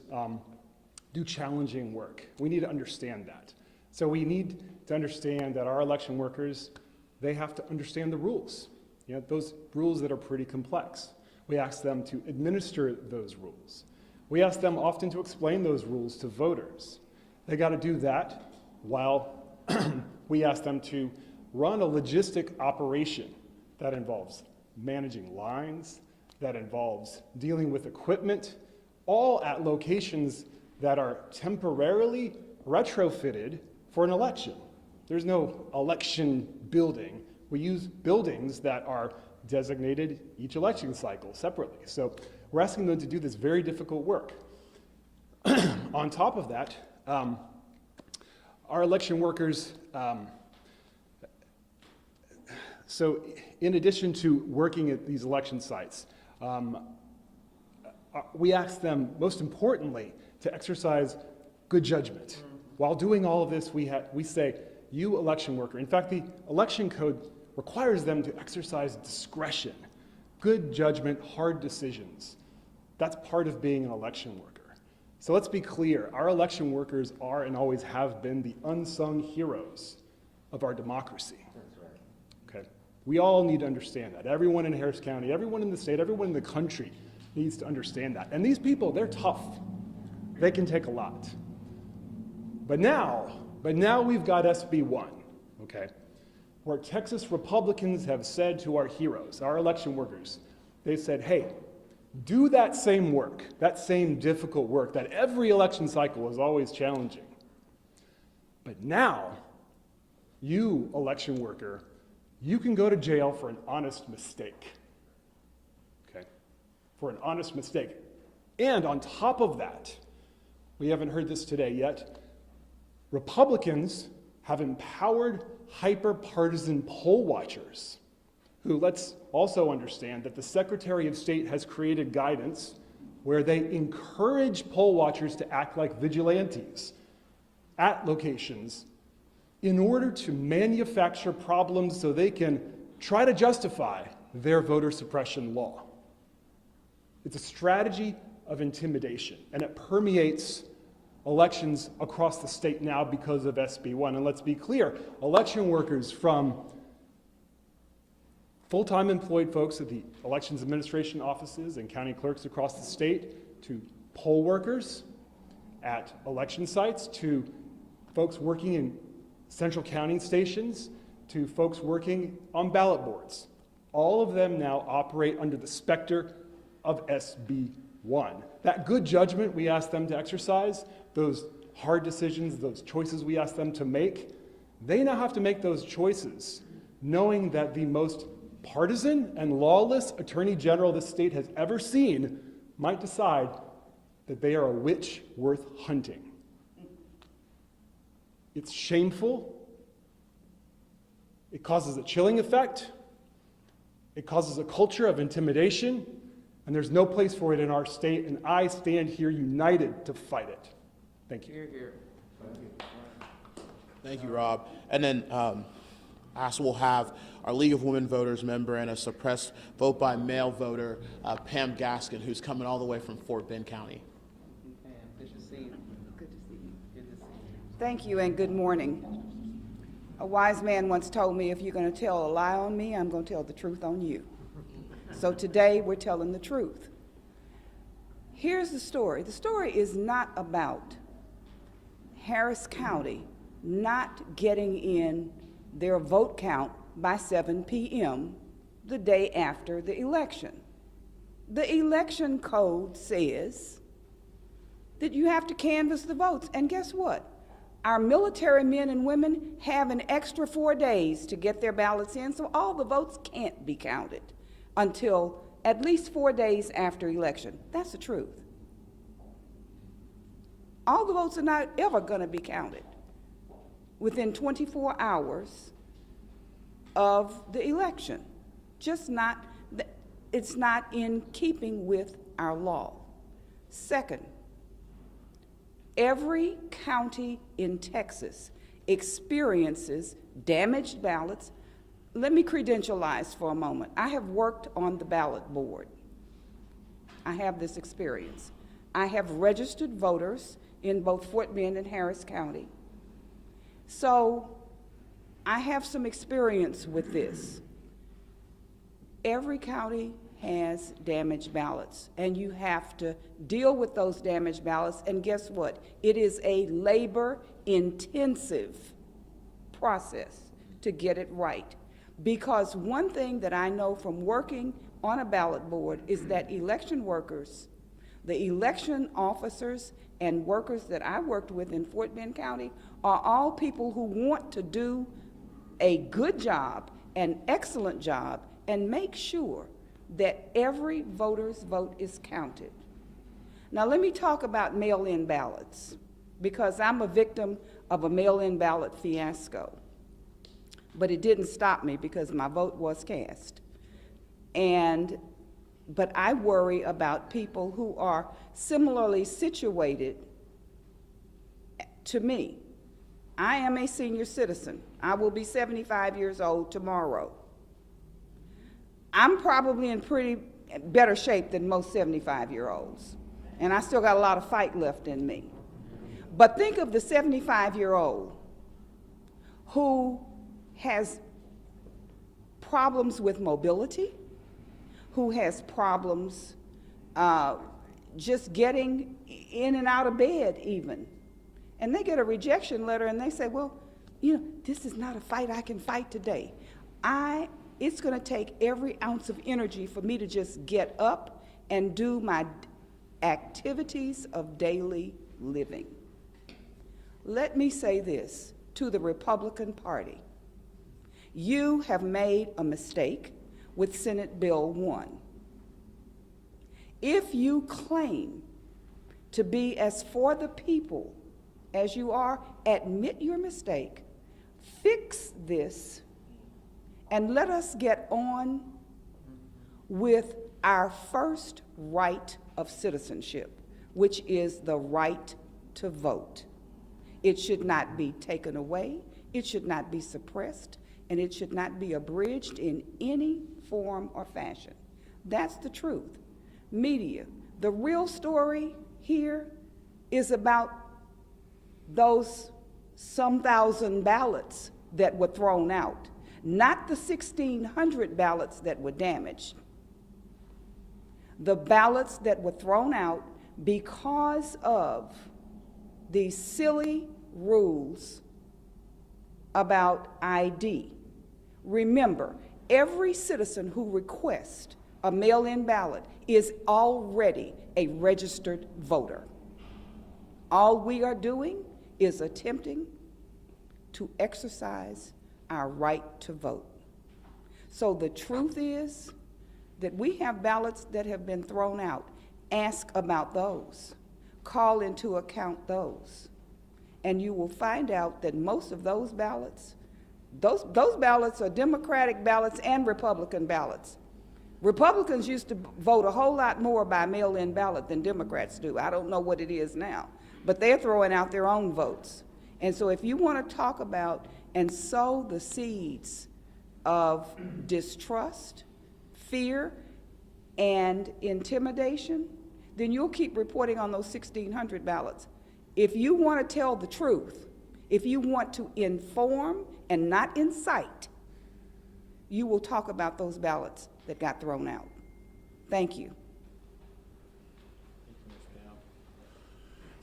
[SPEAKER 8] do challenging work. We need to understand that. So we need to understand that our election workers, they have to understand the rules. Those rules that are pretty complex. We ask them to administer those rules. We ask them often to explain those rules to voters. They got to do that while we ask them to run a logistic operation that involves managing lines, that involves dealing with equipment, all at locations that are temporarily retrofitted for an election. There's no election building. We use buildings that are designated each election cycle separately. So we're asking them to do this very difficult work. On top of that, our election workers, so in addition to working at these election sites, we ask them, most importantly, to exercise good judgment. While doing all of this, we say, you election worker, in fact, the election code requires them to exercise discretion, good judgment, hard decisions. That's part of being an election worker. So let's be clear, our election workers are and always have been the unsung heroes of our democracy. That's right. Okay. We all need to understand that. Everyone in Harris County, everyone in the state, everyone in the country needs to understand that. And these people, they're tough. They can take a lot. But now we've got SB1, okay, where Texas Republicans have said to our heroes, our election workers, they said, hey, do that same work, that same difficult work that every election cycle is always challenging. But now you, election worker, you can go to jail for an honest mistake. Okay? For an honest mistake. And on top of that, we haven't heard this today yet, Republicans have empowered hyper-partisan poll watchers who, let's also understand that the Secretary of State has created guidance where they encourage poll watchers to act like vigilantes at locations in order to manufacture problems so they can try to justify their voter suppression law. It's a strategy of intimidation, and it permeates elections across the state now because of SB1. And let's be clear, election workers from full-time employed folks at the elections administration offices and county clerks across the state, to poll workers at election sites, to folks working in central counting stations, to folks working on ballot boards. All of them now operate under the specter of SB1. That good judgment we ask them to exercise, those hard decisions, those choices we ask them to make, they now have to make those choices knowing that the most partisan and lawless attorney general this state has ever seen might decide that they are a witch worth hunting. It's shameful. It causes a chilling effect. It causes a culture of intimidation, and there's no place for it in our state, and I stand here united to fight it. Thank you.
[SPEAKER 1] Thank you, Rob. And then I also will have our League of Women Voters member and a suppressed vote by mail voter, Pam Gaskin, who's coming all the way from Fort Bend County.
[SPEAKER 6] Good to see you. Good to see you. Good to see you.
[SPEAKER 9] Thank you and good morning. A wise man once told me, if you're going to tell a lie on me, I'm going to tell the truth on you. So today we're telling the truth. Here's the story. The story is not about Harris County not getting in their vote count by 7 p.m. the day after the election. The election code says that you have to canvass the votes. And guess what? Our military men and women have an extra 4 days to get their ballots in, so all the votes can't be counted until at least 4 days after election. That's the truth. All the votes are not ever going to be counted within 24 hours of the election. Just not, it's not in keeping with our law. Second, every county in Texas experiences damaged ballots. Let me credentialize for a moment. I have worked on the ballot board. I have this experience. I have registered voters in both Fort Bend and Harris County. So I have some experience with this. Every county has damaged ballots, and you have to deal with those damaged ballots, and guess what? It is a labor-intensive process to get it right. Because one thing that I know from working on a ballot board is that election workers, the election officers and workers that I worked with in Fort Bend County are all people who want to do a good job, an excellent job, and make sure that every voter's vote is counted. Now let me talk about mail-in ballots, because I'm a victim of a mail-in ballot fiasco. But it didn't stop me because my vote was cast. But I worry about people who are similarly situated to me. I am a senior citizen. I will be 75 years old tomorrow. I'm probably in pretty better shape than most 75-year-olds, and I still got a lot of fight left in me. But think of the 75-year-old who has problems with mobility, who has problems just getting in and out of bed even. And they get a rejection letter and they say, well, you know, this is not a fight I can fight today. It's going to take every ounce of energy for me to just get up and do my activities of daily living. Let me say this to the Republican Party. You have made a mistake with Senate Bill 1. If you claim to be as for the people as you are, admit your mistake, fix this, and let us get on with our first right of citizenship, which is the right to vote. It should not be taken away, it should not be suppressed, and it should not be abridged in any form or fashion. That's the truth. Media, the real story here is about those some thousand ballots that were thrown out, not the 1,600 ballots that were damaged. The ballots that were thrown out because of these silly rules about ID. Remember, every citizen who requests a mail-in ballot is already a registered voter. All we are doing is attempting to exercise our right to vote. So the truth is that we have ballots that have been thrown out. Ask about those. Call into account those. And you will find out that most of those ballots, those ballots are Democratic ballots and Republican ballots. Republicans used to vote a whole lot more by mail-in ballot than Democrats do. I don't know what it is now, but they're throwing out their own votes. And so if you want to talk about and sow the seeds of distrust, fear, and intimidation, then you'll keep reporting on those 1,600 ballots. If you want to tell the truth, if you want to inform and not incite, you will talk about those ballots that got thrown out. Thank you.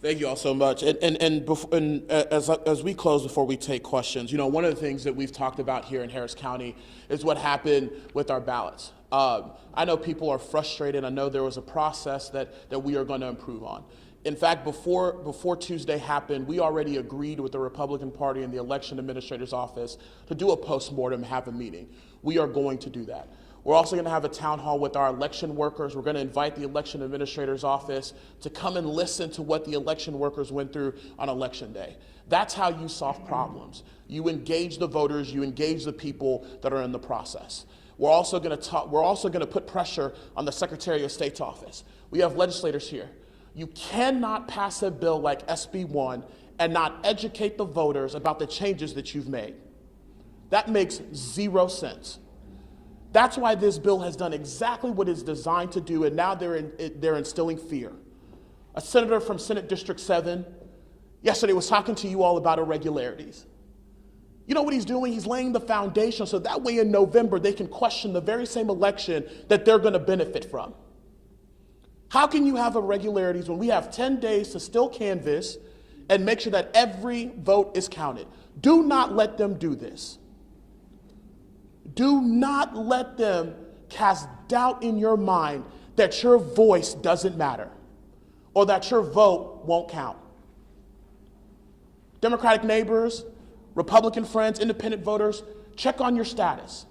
[SPEAKER 1] Thank you all so much. As we close, before we take questions, one of the things that we've talked about here in Harris County is what happened with our ballots. I know people are frustrated. I know there was a process that we are going to improve on. In fact, before Tuesday happened, we already agreed with the Republican Party and the election administrator's office to do a postmortem, have a meeting. We are going to do that. We're also going to have a town hall with our election workers. We're going to invite the election administrator's office to come and listen to what the election workers went through on election day. That's how you solve problems. You engage the voters, you engage the people that are in the process. We're also going to put pressure on the Secretary of State's office. We have legislators here. You cannot pass a bill like SB 1 and not educate the voters about the changes that you've made. That makes zero sense. That's why this bill has done exactly what it's designed to do, and now they're instilling fear. A senator from Senate District 7 yesterday was talking to you all about irregularities. You know what he's doing? He's laying the foundation so that way in November they can question the very same election that they're going to benefit from. How can you have irregularities when we have 10 days to still canvass and make sure that every vote is counted? Do not let them do this. Do not let them cast doubt in your mind that your voice doesn't matter or that your vote won't count. Democratic neighbors, Republican friends, independent voters, check on your status.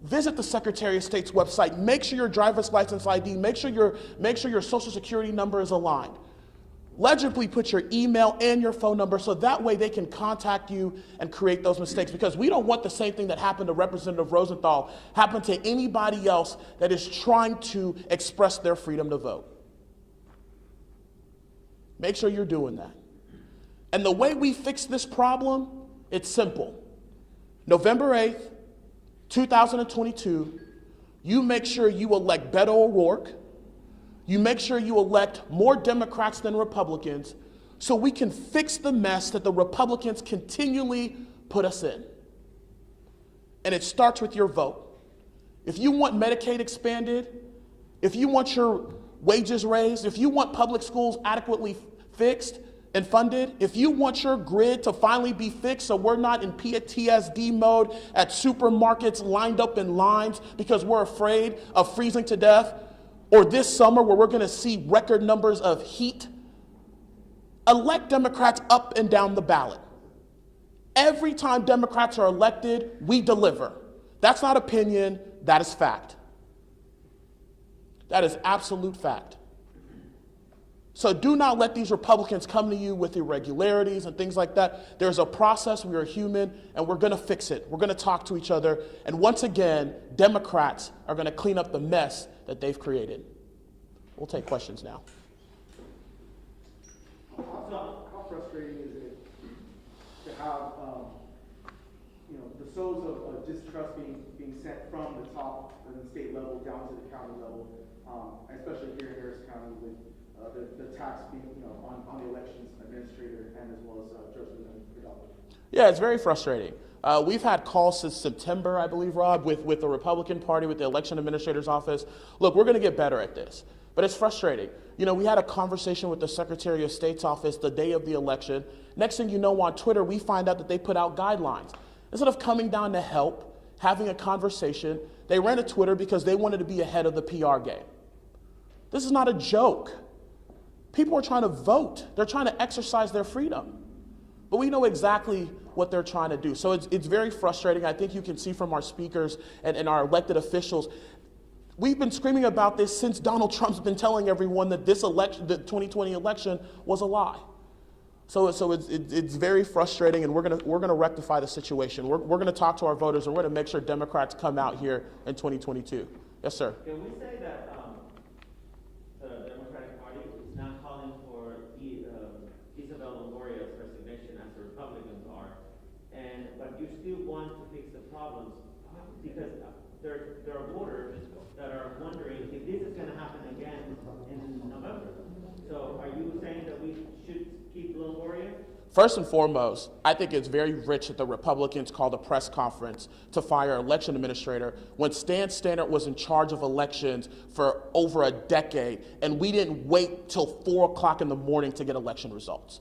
[SPEAKER 1] Visit the Secretary of State's website. Make sure your driver's license ID, make sure your Social Security number is aligned. Legibly put your email and your phone number so that way they can contact you and create those mistakes, because we don't want the same thing that happened to Representative Rosenthal happen to anybody else that is trying to express their freedom to vote. Make sure you're doing that. And the way we fix this problem, it's simple. November 8th, 2022, you make sure you elect Beto O'Rourke. You make sure you elect more Democrats than Republicans so we can fix the mess that the Republicans continually put us in. And it starts with your vote. If you want Medicaid expanded, if you want your wages raised, if you want public schools adequately fixed and funded, if you want your grid to finally be fixed so we're not in PTSD mode at supermarkets lined up in lines because we're afraid of freezing to death, or this summer where we're going to see record numbers of heat, elect Democrats up and down the ballot. Every time Democrats are elected, we deliver. That's not opinion, that is fact. That is absolute fact. So do not let these Republicans come to you with irregularities and things like that. There's a process, we are human, and we're gonna fix it. We're gonna talk to each other, and once again, Democrats are gonna clean up the mess that they've created. We'll take questions now.
[SPEAKER 10] How frustrating is it to have, the souls of distrust being sent from the top and the state level down to the county level, especially here in Harris County with the tax being, on the elections administrator and as well as Judge Lynn.
[SPEAKER 1] Yeah, it's very frustrating. We've had calls since September, I believe, Rob, with the Republican Party, with the election administrator's office. Look, we're going to get better at this, but it's frustrating. We had a conversation with the Secretary of State's office the day of the election. Next thing you know, on Twitter, we find out that they put out guidelines. Instead of coming down to help, having a conversation, they ran to Twitter because they wanted to be ahead of the PR game. This is not a joke. People are trying to vote. They're trying to exercise their freedom. But we know exactly what they're trying to do. So it's very frustrating. I think you can see from our speakers and our elected officials, we've been screaming about this since Donald Trump's been telling everyone that this election, the 2020 election, was a lie. So it's very frustrating, and we're gonna rectify the situation. We're gonna talk to our voters, and we're gonna make sure Democrats come out here in 2022. Yes, sir.
[SPEAKER 11] Can we say that the Democratic Party is not calling for Isabel Longoria's resignation as the Republicans are, but you still want to fix the problems because there are voters that are wondering if this is going to happen again in November. So are you saying that we should keep Longoria?
[SPEAKER 1] First and foremost, I think it's very rich that the Republicans called a press conference to fire election administrator when Stan Stannard was in charge of elections for over a decade, and we didn't wait till 4 o'clock in the morning to get election results.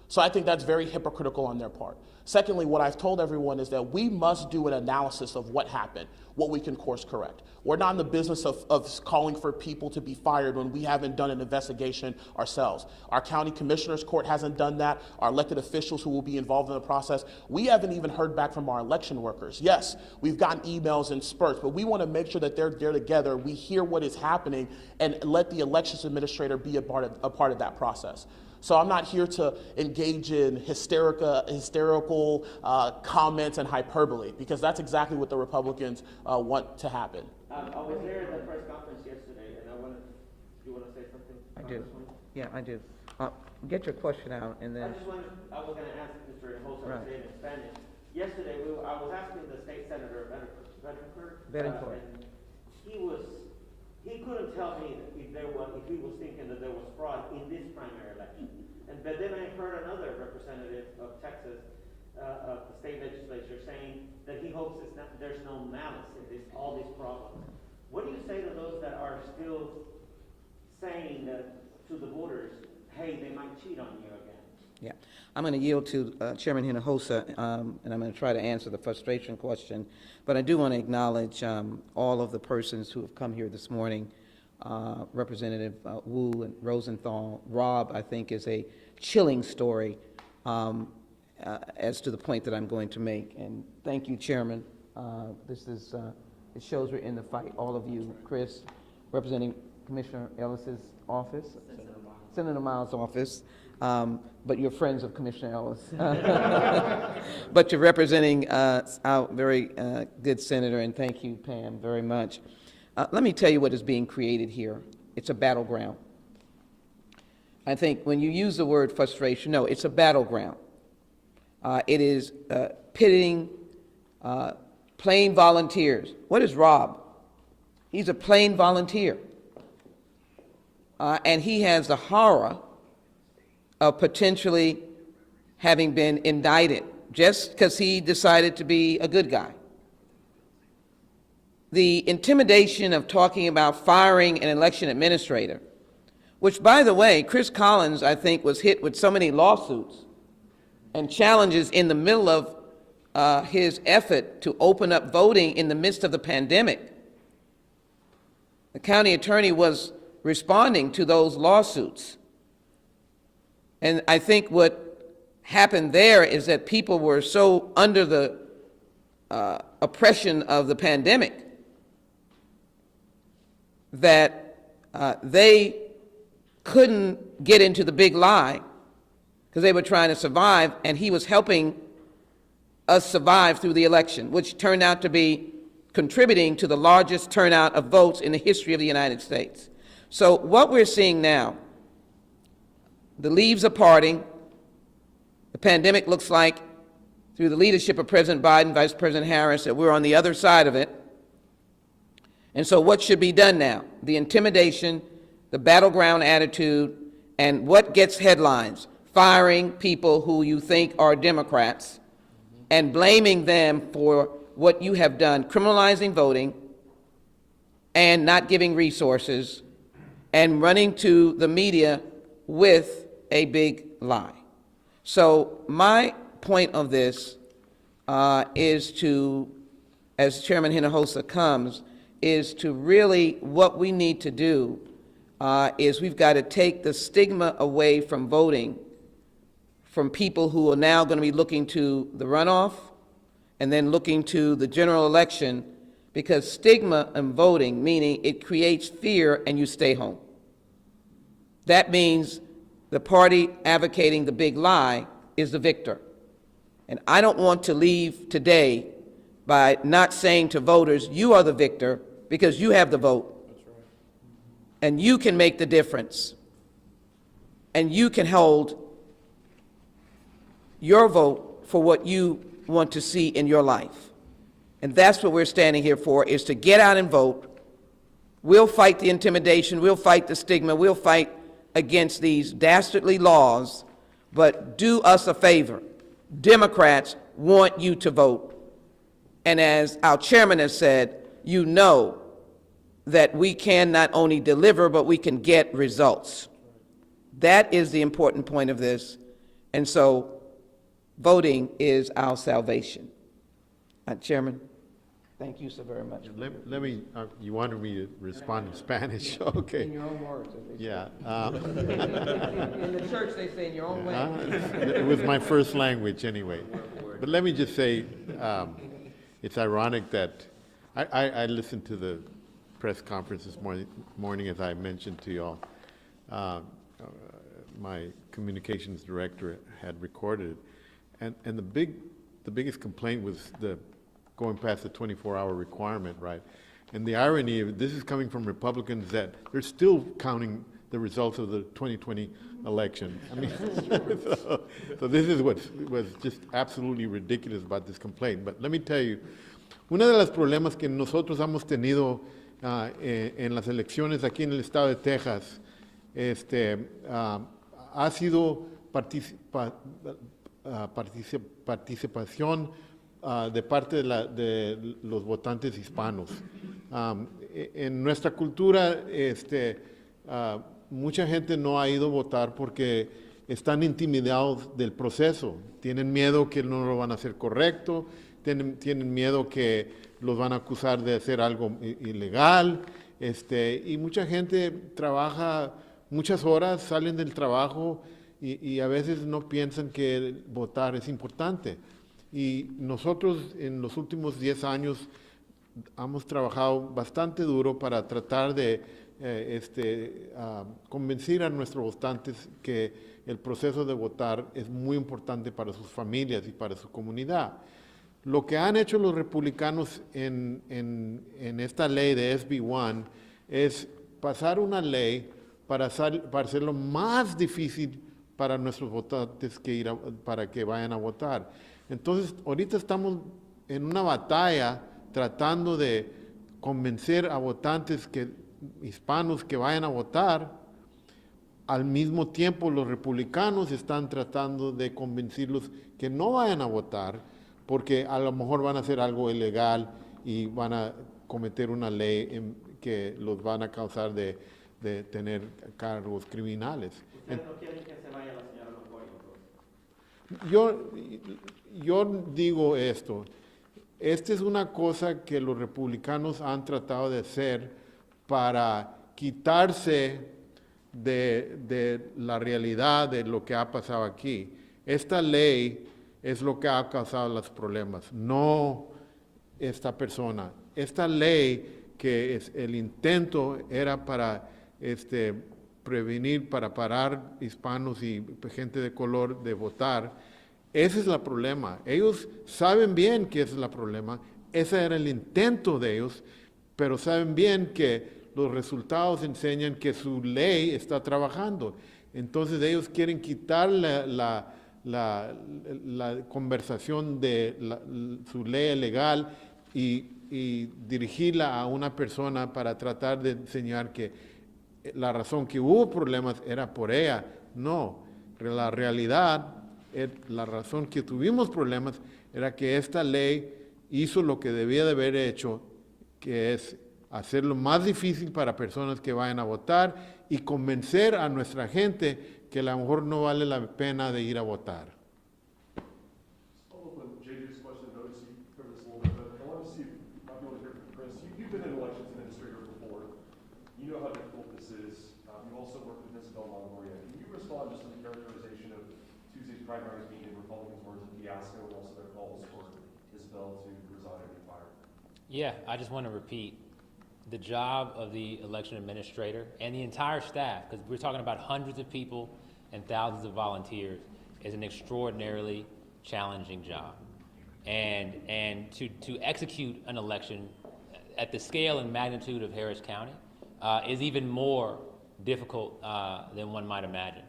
[SPEAKER 1] So I think that's very hypocritical on their part. Secondly, what I've told everyone is that we must do an analysis of what happened, what we can course correct. We're not in the business of calling for people to be fired when we haven't done an investigation ourselves. Our county commissioner's court hasn't done that. Our elected officials who will be involved in the process, we haven't even heard back from our election workers. Yes, we've gotten emails in spurts, but we want to make sure that they're together. We hear what is happening and let the elections administrator be a part of that process. So I'm not here to engage in hysterical comments and hyperbole, because that's exactly what the Republicans want to happen.
[SPEAKER 11] I was there at the press conference yesterday, and you want to say something?
[SPEAKER 6] I do. Yeah, I do. Get your question out, and then.
[SPEAKER 11] I was going to ask Mr. Holzer
[SPEAKER 6] Right.
[SPEAKER 11] to say it in Spanish. Yesterday, I was asking the state senator,
[SPEAKER 6] Betancourt.
[SPEAKER 11] and he couldn't tell me if he was thinking that there was fraud in this primary election. But then I heard another representative of Texas, of the state legislature, saying that he hopes there's no malice in all these problems. What do you say to those that are still saying to the voters, hey, they might cheat on you again?
[SPEAKER 6] Yeah, I'm going to yield to Chairman Hinojosa, and I'm going to try to answer the frustration question. But I do want to acknowledge all of the persons who have come here this morning. Representative Wu and Rosenthal. Rob, I think, is a chilling story as to the point that I'm going to make. And thank you, Chairman. It shows we're in the fight. All of you, Chris, representing Commissioner Ellis's office, Senator Miles' office, but you're friends of Commissioner Ellis. But you're representing our very good senator, and thank you, Pam, very much. Let me tell you what is being created here. It's a battleground. I think when you use the word frustration, no, it's a battleground. It is pitting plain volunteers. What is Rob? He's a plain volunteer. And he has the horror of potentially having been indicted just because he decided to be a good guy. The intimidation of talking about firing an election administrator, which, by the way, Chris Collins, I think, was hit with so many lawsuits and challenges in the middle of his effort to open up voting in the midst of the pandemic. The county attorney was responding to those lawsuits. And I think what happened there is that people were so under the oppression of the pandemic that they couldn't get into the big lie because they were trying to survive, and he was helping us survive through the election, which turned out to be contributing to the largest turnout of votes in the history of the United States. So what we're seeing now, the leaves are parting. The pandemic looks like, through the leadership of President Biden, Vice President Harris, that we're on the other side of it. And so what should be done now? The intimidation, the battleground attitude, and what gets headlines? Firing people who you think are Democrats and blaming them for what you have done, criminalizing voting and not giving resources and running to the media with a big lie. So my point of this is to, as Chairman Hinojosa comes, is to really, what we need to do is we've got to take the stigma away from voting from people who are now going to be looking to the runoff and then looking to the general election, because stigma in voting, meaning it creates fear and you stay home. That means the party advocating the big lie is the victor. And I don't want to leave today by not saying to voters, you are the victor because you have the vote. That's right. And you can make the difference. And you can hold your vote for what you want to see in your life. And that's what we're standing here for, is to get out and vote. We'll fight the intimidation, we'll fight the stigma, we'll fight against these dastardly laws, but do us a favor. Democrats want you to vote. And as our chairman has said, you know that we can not only deliver, but we can get results. That is the important point of this. And so voting is our salvation. Chairman, thank you so very much.
[SPEAKER 2] Let me, you wanted me to respond in Spanish? Okay.
[SPEAKER 6] In your own words.
[SPEAKER 2] Yeah.
[SPEAKER 6] In the church, they say in your own way.
[SPEAKER 2] It was my first language anyway. But let me just say, it's ironic that I listened to the press conference this morning, as I mentioned to you all. My communications director had recorded it. And the biggest complaint was the going past the 24-hour requirement, right? And the irony of this is coming from Republicans that they're still counting the results of the 2020 election. I mean, so this is what was just absolutely ridiculous about this complaint. But let me tell you, uno de los problemas que nosotros hemos tenido en las elecciones aquí en el estado de Texas ha sido participación de parte de los votantes hispanos. En nuestra cultura, mucha gente no ha ido a votar porque están intimidados del proceso. Tienen miedo que no lo van a hacer correcto, tienen miedo que los van a acusar de hacer algo ilegal. Y mucha gente trabaja muchas horas, salen del trabajo y a veces no piensan que votar es importante. Y nosotros en los últimos 10 años hemos trabajado bastante duro para tratar de convencer a nuestros votantes que el proceso de votar es muy importante para sus familias y para su comunidad. Lo que han hecho los republicanos en esta ley de SB1 es pasar una ley para hacerlo más difícil para nuestros votantes para que vayan a votar. Entonces, ahorita estamos en una batalla tratando de convencer a votantes hispanos que vayan a votar. Al mismo tiempo, los republicanos están tratando de convencerlos que no vayan a votar, porque a lo mejor van a hacer algo ilegal y van a cometer una ley que los van a causar de tener cargos criminales.
[SPEAKER 11] ¿Ustedes no quieren que se vaya la señora Longoria?
[SPEAKER 2] Yo digo esto. Esta es una cosa que los republicanos han tratado de hacer para quitarse de la realidad de lo que ha pasado aquí. Esta ley es lo que ha causado los problemas, no esta persona. Esta ley que el intento era para prevenir, para parar hispanos y gente de color de votar. Ese es el problema. Ellos saben bien que ese es el problema. Ese era el intento de ellos, pero saben bien que los resultados enseñan que su ley está trabajando. Entonces ellos quieren quitar la conversación de su ley legal y dirigirla a una persona para tratar de enseñar que la razón que hubo problemas era por ella. No, la realidad, la razón que tuvimos problemas era que esta ley hizo lo que debía de haber hecho, que es hacerlo más difícil para personas que vayan a votar y convencer a nuestra gente que a lo mejor no vale la pena de ir a votar.
[SPEAKER 12] Follow up on JJ's question. Notice you covered this a little bit, but I want to see, might be able to hear from Chris. You've been an elections administrator before. You know how difficult this is. You also worked with Isabel Longoria. Can you respond just to the characterization of Tuesday's primaries being, in Republicans' words, a fiasco, and also their calls for Isabel to resign or be fired?
[SPEAKER 7] Yeah, I just want to repeat the job of the election administrator and the entire staff, because we're talking about hundreds of people and thousands of volunteers, is an extraordinarily challenging job. And to execute an election at the scale and magnitude of Harris County is even more difficult than one might imagine.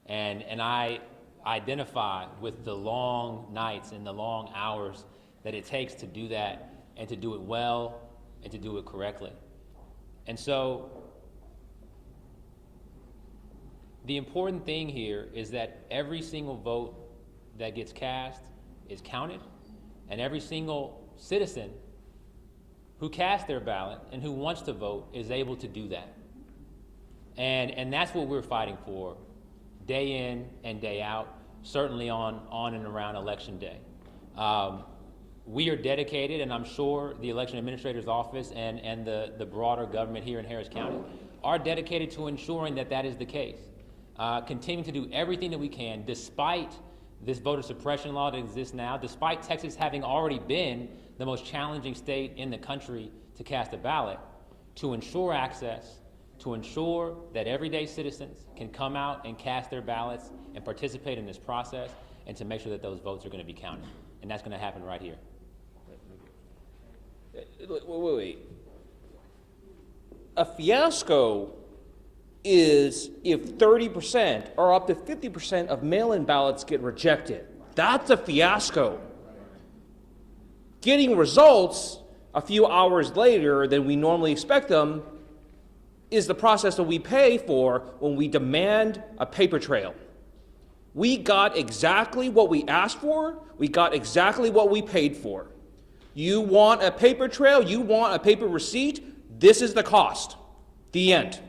[SPEAKER 7] And I identify with the long nights and the long hours that it takes to do that, and to do it well, and to do it correctly. And so the important thing here is that every single vote that gets cast is counted, and every single citizen who casts their ballot and who wants to vote is able to do that. And that's what we're fighting for day in and day out, certainly on and around Election Day. We are dedicated, and I'm sure the election administrator's office and the broader government here in Harris County are dedicated to ensuring that that is the case. Continuing to do everything that we can, despite this voter suppression law that exists now, despite Texas having already been the most challenging state in the country to cast a ballot, to ensure access, to ensure that everyday citizens can come out and cast their ballots and participate in this process, and to make sure that those votes are going to be counted. And that's going to happen right here.
[SPEAKER 5] Wait. A fiasco is if 30% or up to 50% of mail-in ballots get rejected. That's a fiasco. Getting results a few hours later than we normally expect them is the process that we pay for when we demand a paper trail. We got exactly what we asked for. We got exactly what we paid for. You want a paper trail? You want a paper receipt? This is the cost. The end.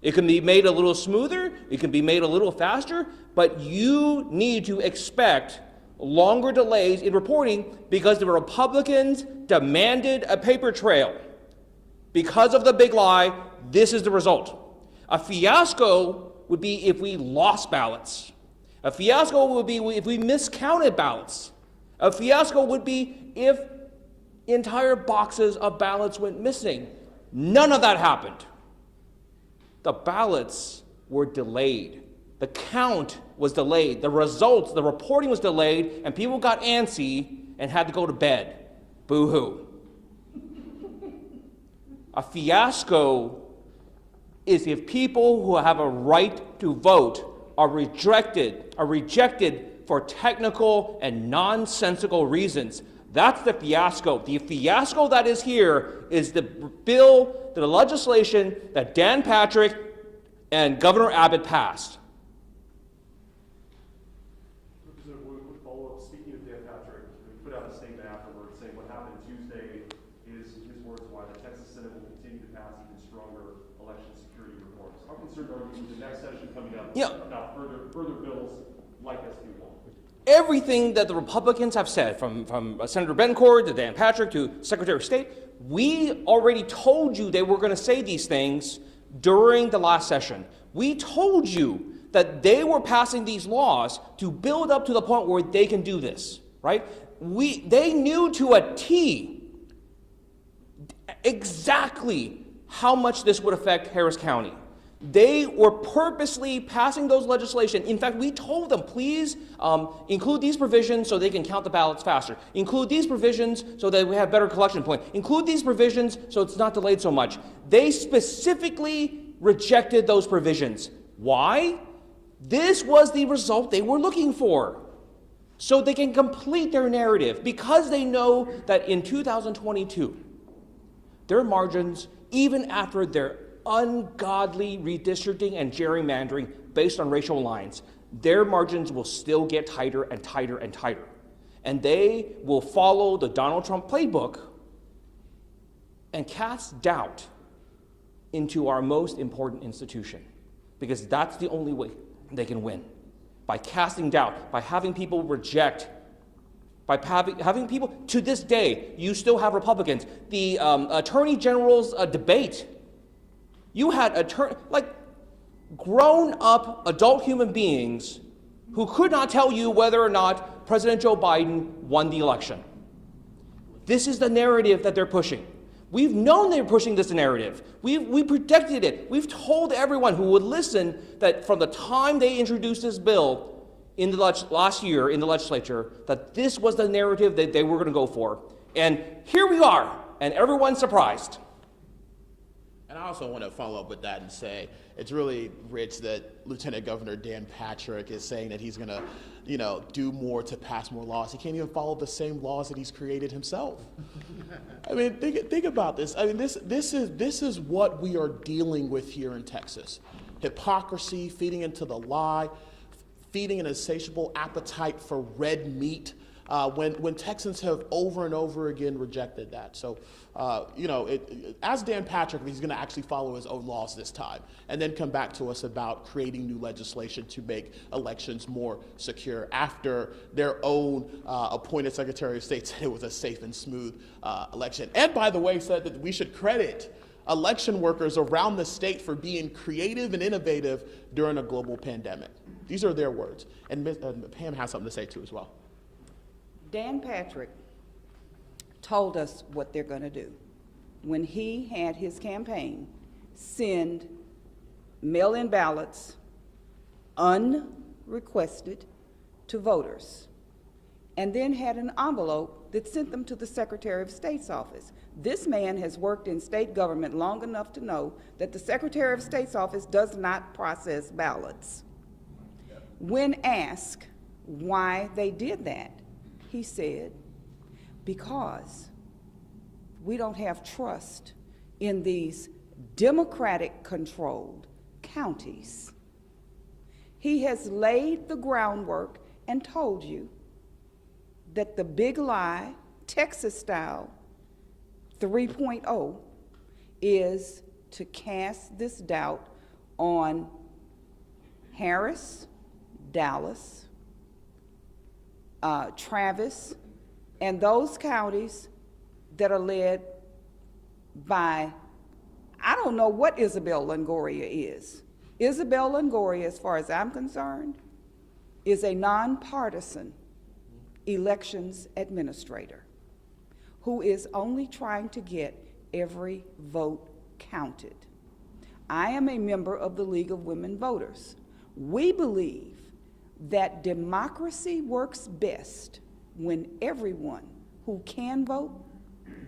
[SPEAKER 5] It can be made a little smoother. It can be made a little faster. But you need to expect longer delays in reporting because the Republicans demanded a paper trail. Because of the big lie, this is the result. A fiasco would be if we lost ballots. A fiasco would be if we miscounted ballots. A fiasco would be if entire boxes of ballots went missing. None of that happened. The ballots were delayed. The count was delayed. The results, the reporting was delayed, and people got antsy and had to go to bed. Boo-hoo. A fiasco is if people who have a right to vote are rejected for technical and nonsensical reasons. That's the fiasco. The fiasco that is here is the bill, the legislation that Dan Patrick and Governor Abbott passed.
[SPEAKER 12] Representative, follow up. Speaking of Dan Patrick, he put out a statement afterwards saying what happened Tuesday is, in his words, why the Texas Senate will continue to pass even stronger election security reforms. How concerned are you with the next session coming up about further bills like SB 1?
[SPEAKER 5] Everything that the Republicans have said, from Senator Bencourt to Dan Patrick to Secretary of State, we already told you they were going to say these things during the last session. We told you that they were passing these laws to build up to the point where they can do this, right? They knew to a T exactly how much this would affect Harris County. They were purposely passing those legislation. In fact, we told them, please include these provisions so they can count the ballots faster. Include these provisions so that we have better collection point. Include these provisions so it's not delayed so much. They specifically rejected those provisions. Why? This was the result they were looking for. So they can complete their narrative because they know that in 2022, their margins, even after their ungodly redistricting and gerrymandering based on racial lines, their margins will still get tighter and tighter and tighter. And they will follow the Donald Trump playbook and cast doubt into our most important institution, because that's the only way they can win. By casting doubt, by having people reject, by having people, to this day, you still have Republicans. The Attorney General's debate, you had grown-up adult human beings who could not tell you whether or not President Joe Biden won the election. This is the narrative that they're pushing. We've known they're pushing this narrative. We predicted it. We've told everyone who would listen that from the time they introduced this bill in the last year in the legislature, that this was the narrative that they were going to go for. And here we are, and everyone's surprised.
[SPEAKER 1] And I also want to follow up with that and say it's really rich that Lieutenant Governor Dan Patrick is saying that he's going to, do more to pass more laws. He can't even follow the same laws that he's created himself. I mean, think about this. I mean, this is what we are dealing with here in Texas: hypocrisy, feeding into the lie, feeding an insatiable appetite for red meat. When Texans have over and over again rejected that. So, as Dan Patrick, he's going to actually follow his own laws this time and then come back to us about creating new legislation to make elections more secure after their own appointed Secretary of State said it was a safe and smooth election. And by the way, said that we should credit election workers around the state for being creative and innovative during a global pandemic. These are their words. And Pam has something to say too as well.
[SPEAKER 9] Dan Patrick told us what they're going to do. When he had his campaign send mail-in ballots unrequested to voters, and then had an envelope that sent them to the Secretary of State's office. This man has worked in state government long enough to know that the Secretary of State's office does not process ballots. When asked why they did that, he said, because we don't have trust in these Democratic-controlled counties. He has laid the groundwork and told you that the big lie, Texas style 3.0, is to cast this doubt on Harris, Dallas, Travis, and those counties that are led by, I don't know what Isabel Longoria is. Isabel Longoria, as far as I'm concerned, is a nonpartisan elections administrator who is only trying to get every vote counted. I am a member of the League of Women Voters. We believe that democracy works best when everyone who can vote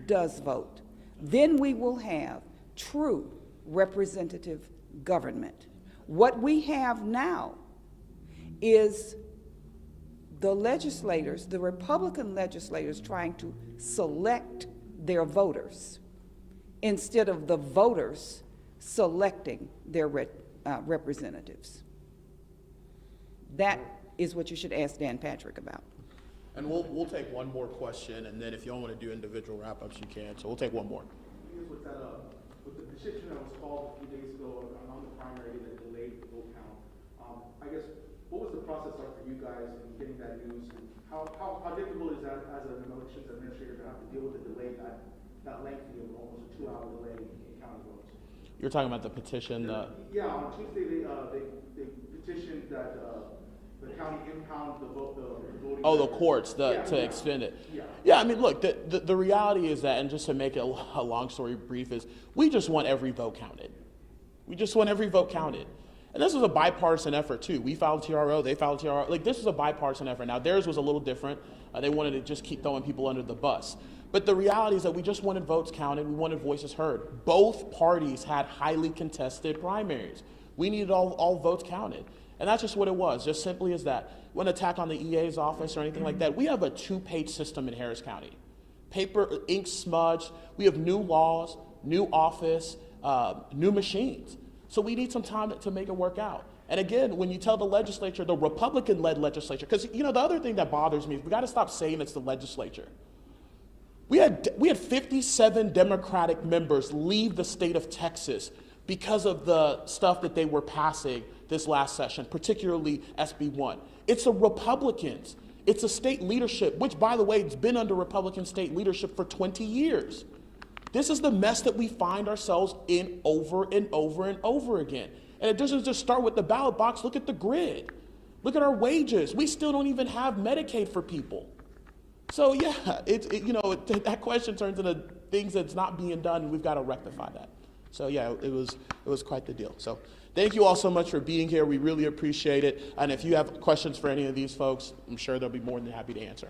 [SPEAKER 9] does vote. Then we will have true representative government. What we have now is the legislators, the Republican legislators, trying to select their voters instead of the voters selecting their representatives. That is what you should ask Dan Patrick about.
[SPEAKER 1] And we'll take one more question, and then if y'all want to do individual wrap-ups, you can. So we'll take one more.
[SPEAKER 10] With the petition that was called a few days ago on the primary that delayed the vote count, I guess, what was the process like for you guys in getting that news? And how difficult is that as an elections administrator to have to deal with the delay, that lengthy of almost a 2-hour delay in counting votes?
[SPEAKER 1] You're talking about the petition?
[SPEAKER 10] Yeah, on Tuesday they petitioned petition that the county impound the voting.
[SPEAKER 1] Oh, the
[SPEAKER 10] records.
[SPEAKER 1] courts
[SPEAKER 10] Yeah,
[SPEAKER 1] to
[SPEAKER 10] yeah.
[SPEAKER 1] extend it.
[SPEAKER 10] Yeah.
[SPEAKER 1] Yeah, I mean, look, the reality is that, and just to make it a long story brief, is we just want every vote counted. We just want every vote counted. And this was a bipartisan effort, too. We filed TRO, they filed TRO. Like, this was a bipartisan effort. Now, theirs was a little different. They wanted to just keep throwing people under the bus. But the reality is that we just wanted votes counted. We wanted voices heard. Both parties had highly contested primaries. We needed all votes counted. And that's just what it was, just simply as that. One attack on the EA's office or anything like that. We have a 2-page system in Harris County. Paper, ink smudge. We have new laws, new office, new machines. So we need some time to make it work out. And again, when you tell the legislature, the Republican-led legislature, because the other thing that bothers me is we got to stop saying it's the legislature. We had 57 Democratic members leave the state of Texas because of the stuff that they were passing this last session, particularly SB1. It's the Republicans. It's the state leadership, which, by the way, it's been under Republican state leadership for 20 years. This is the mess that we find ourselves in over and over and over again. And it doesn't just start with the ballot box. Look at the grid. Look at our wages. We still don't even have Medicaid for people. So yeah, that question turns into things that's not being done, and we've got to rectify that. So yeah, it was quite the deal. So thank you all so much for being here. We really appreciate it. And if you have questions for any of these folks, I'm sure they'll be more than happy to answer.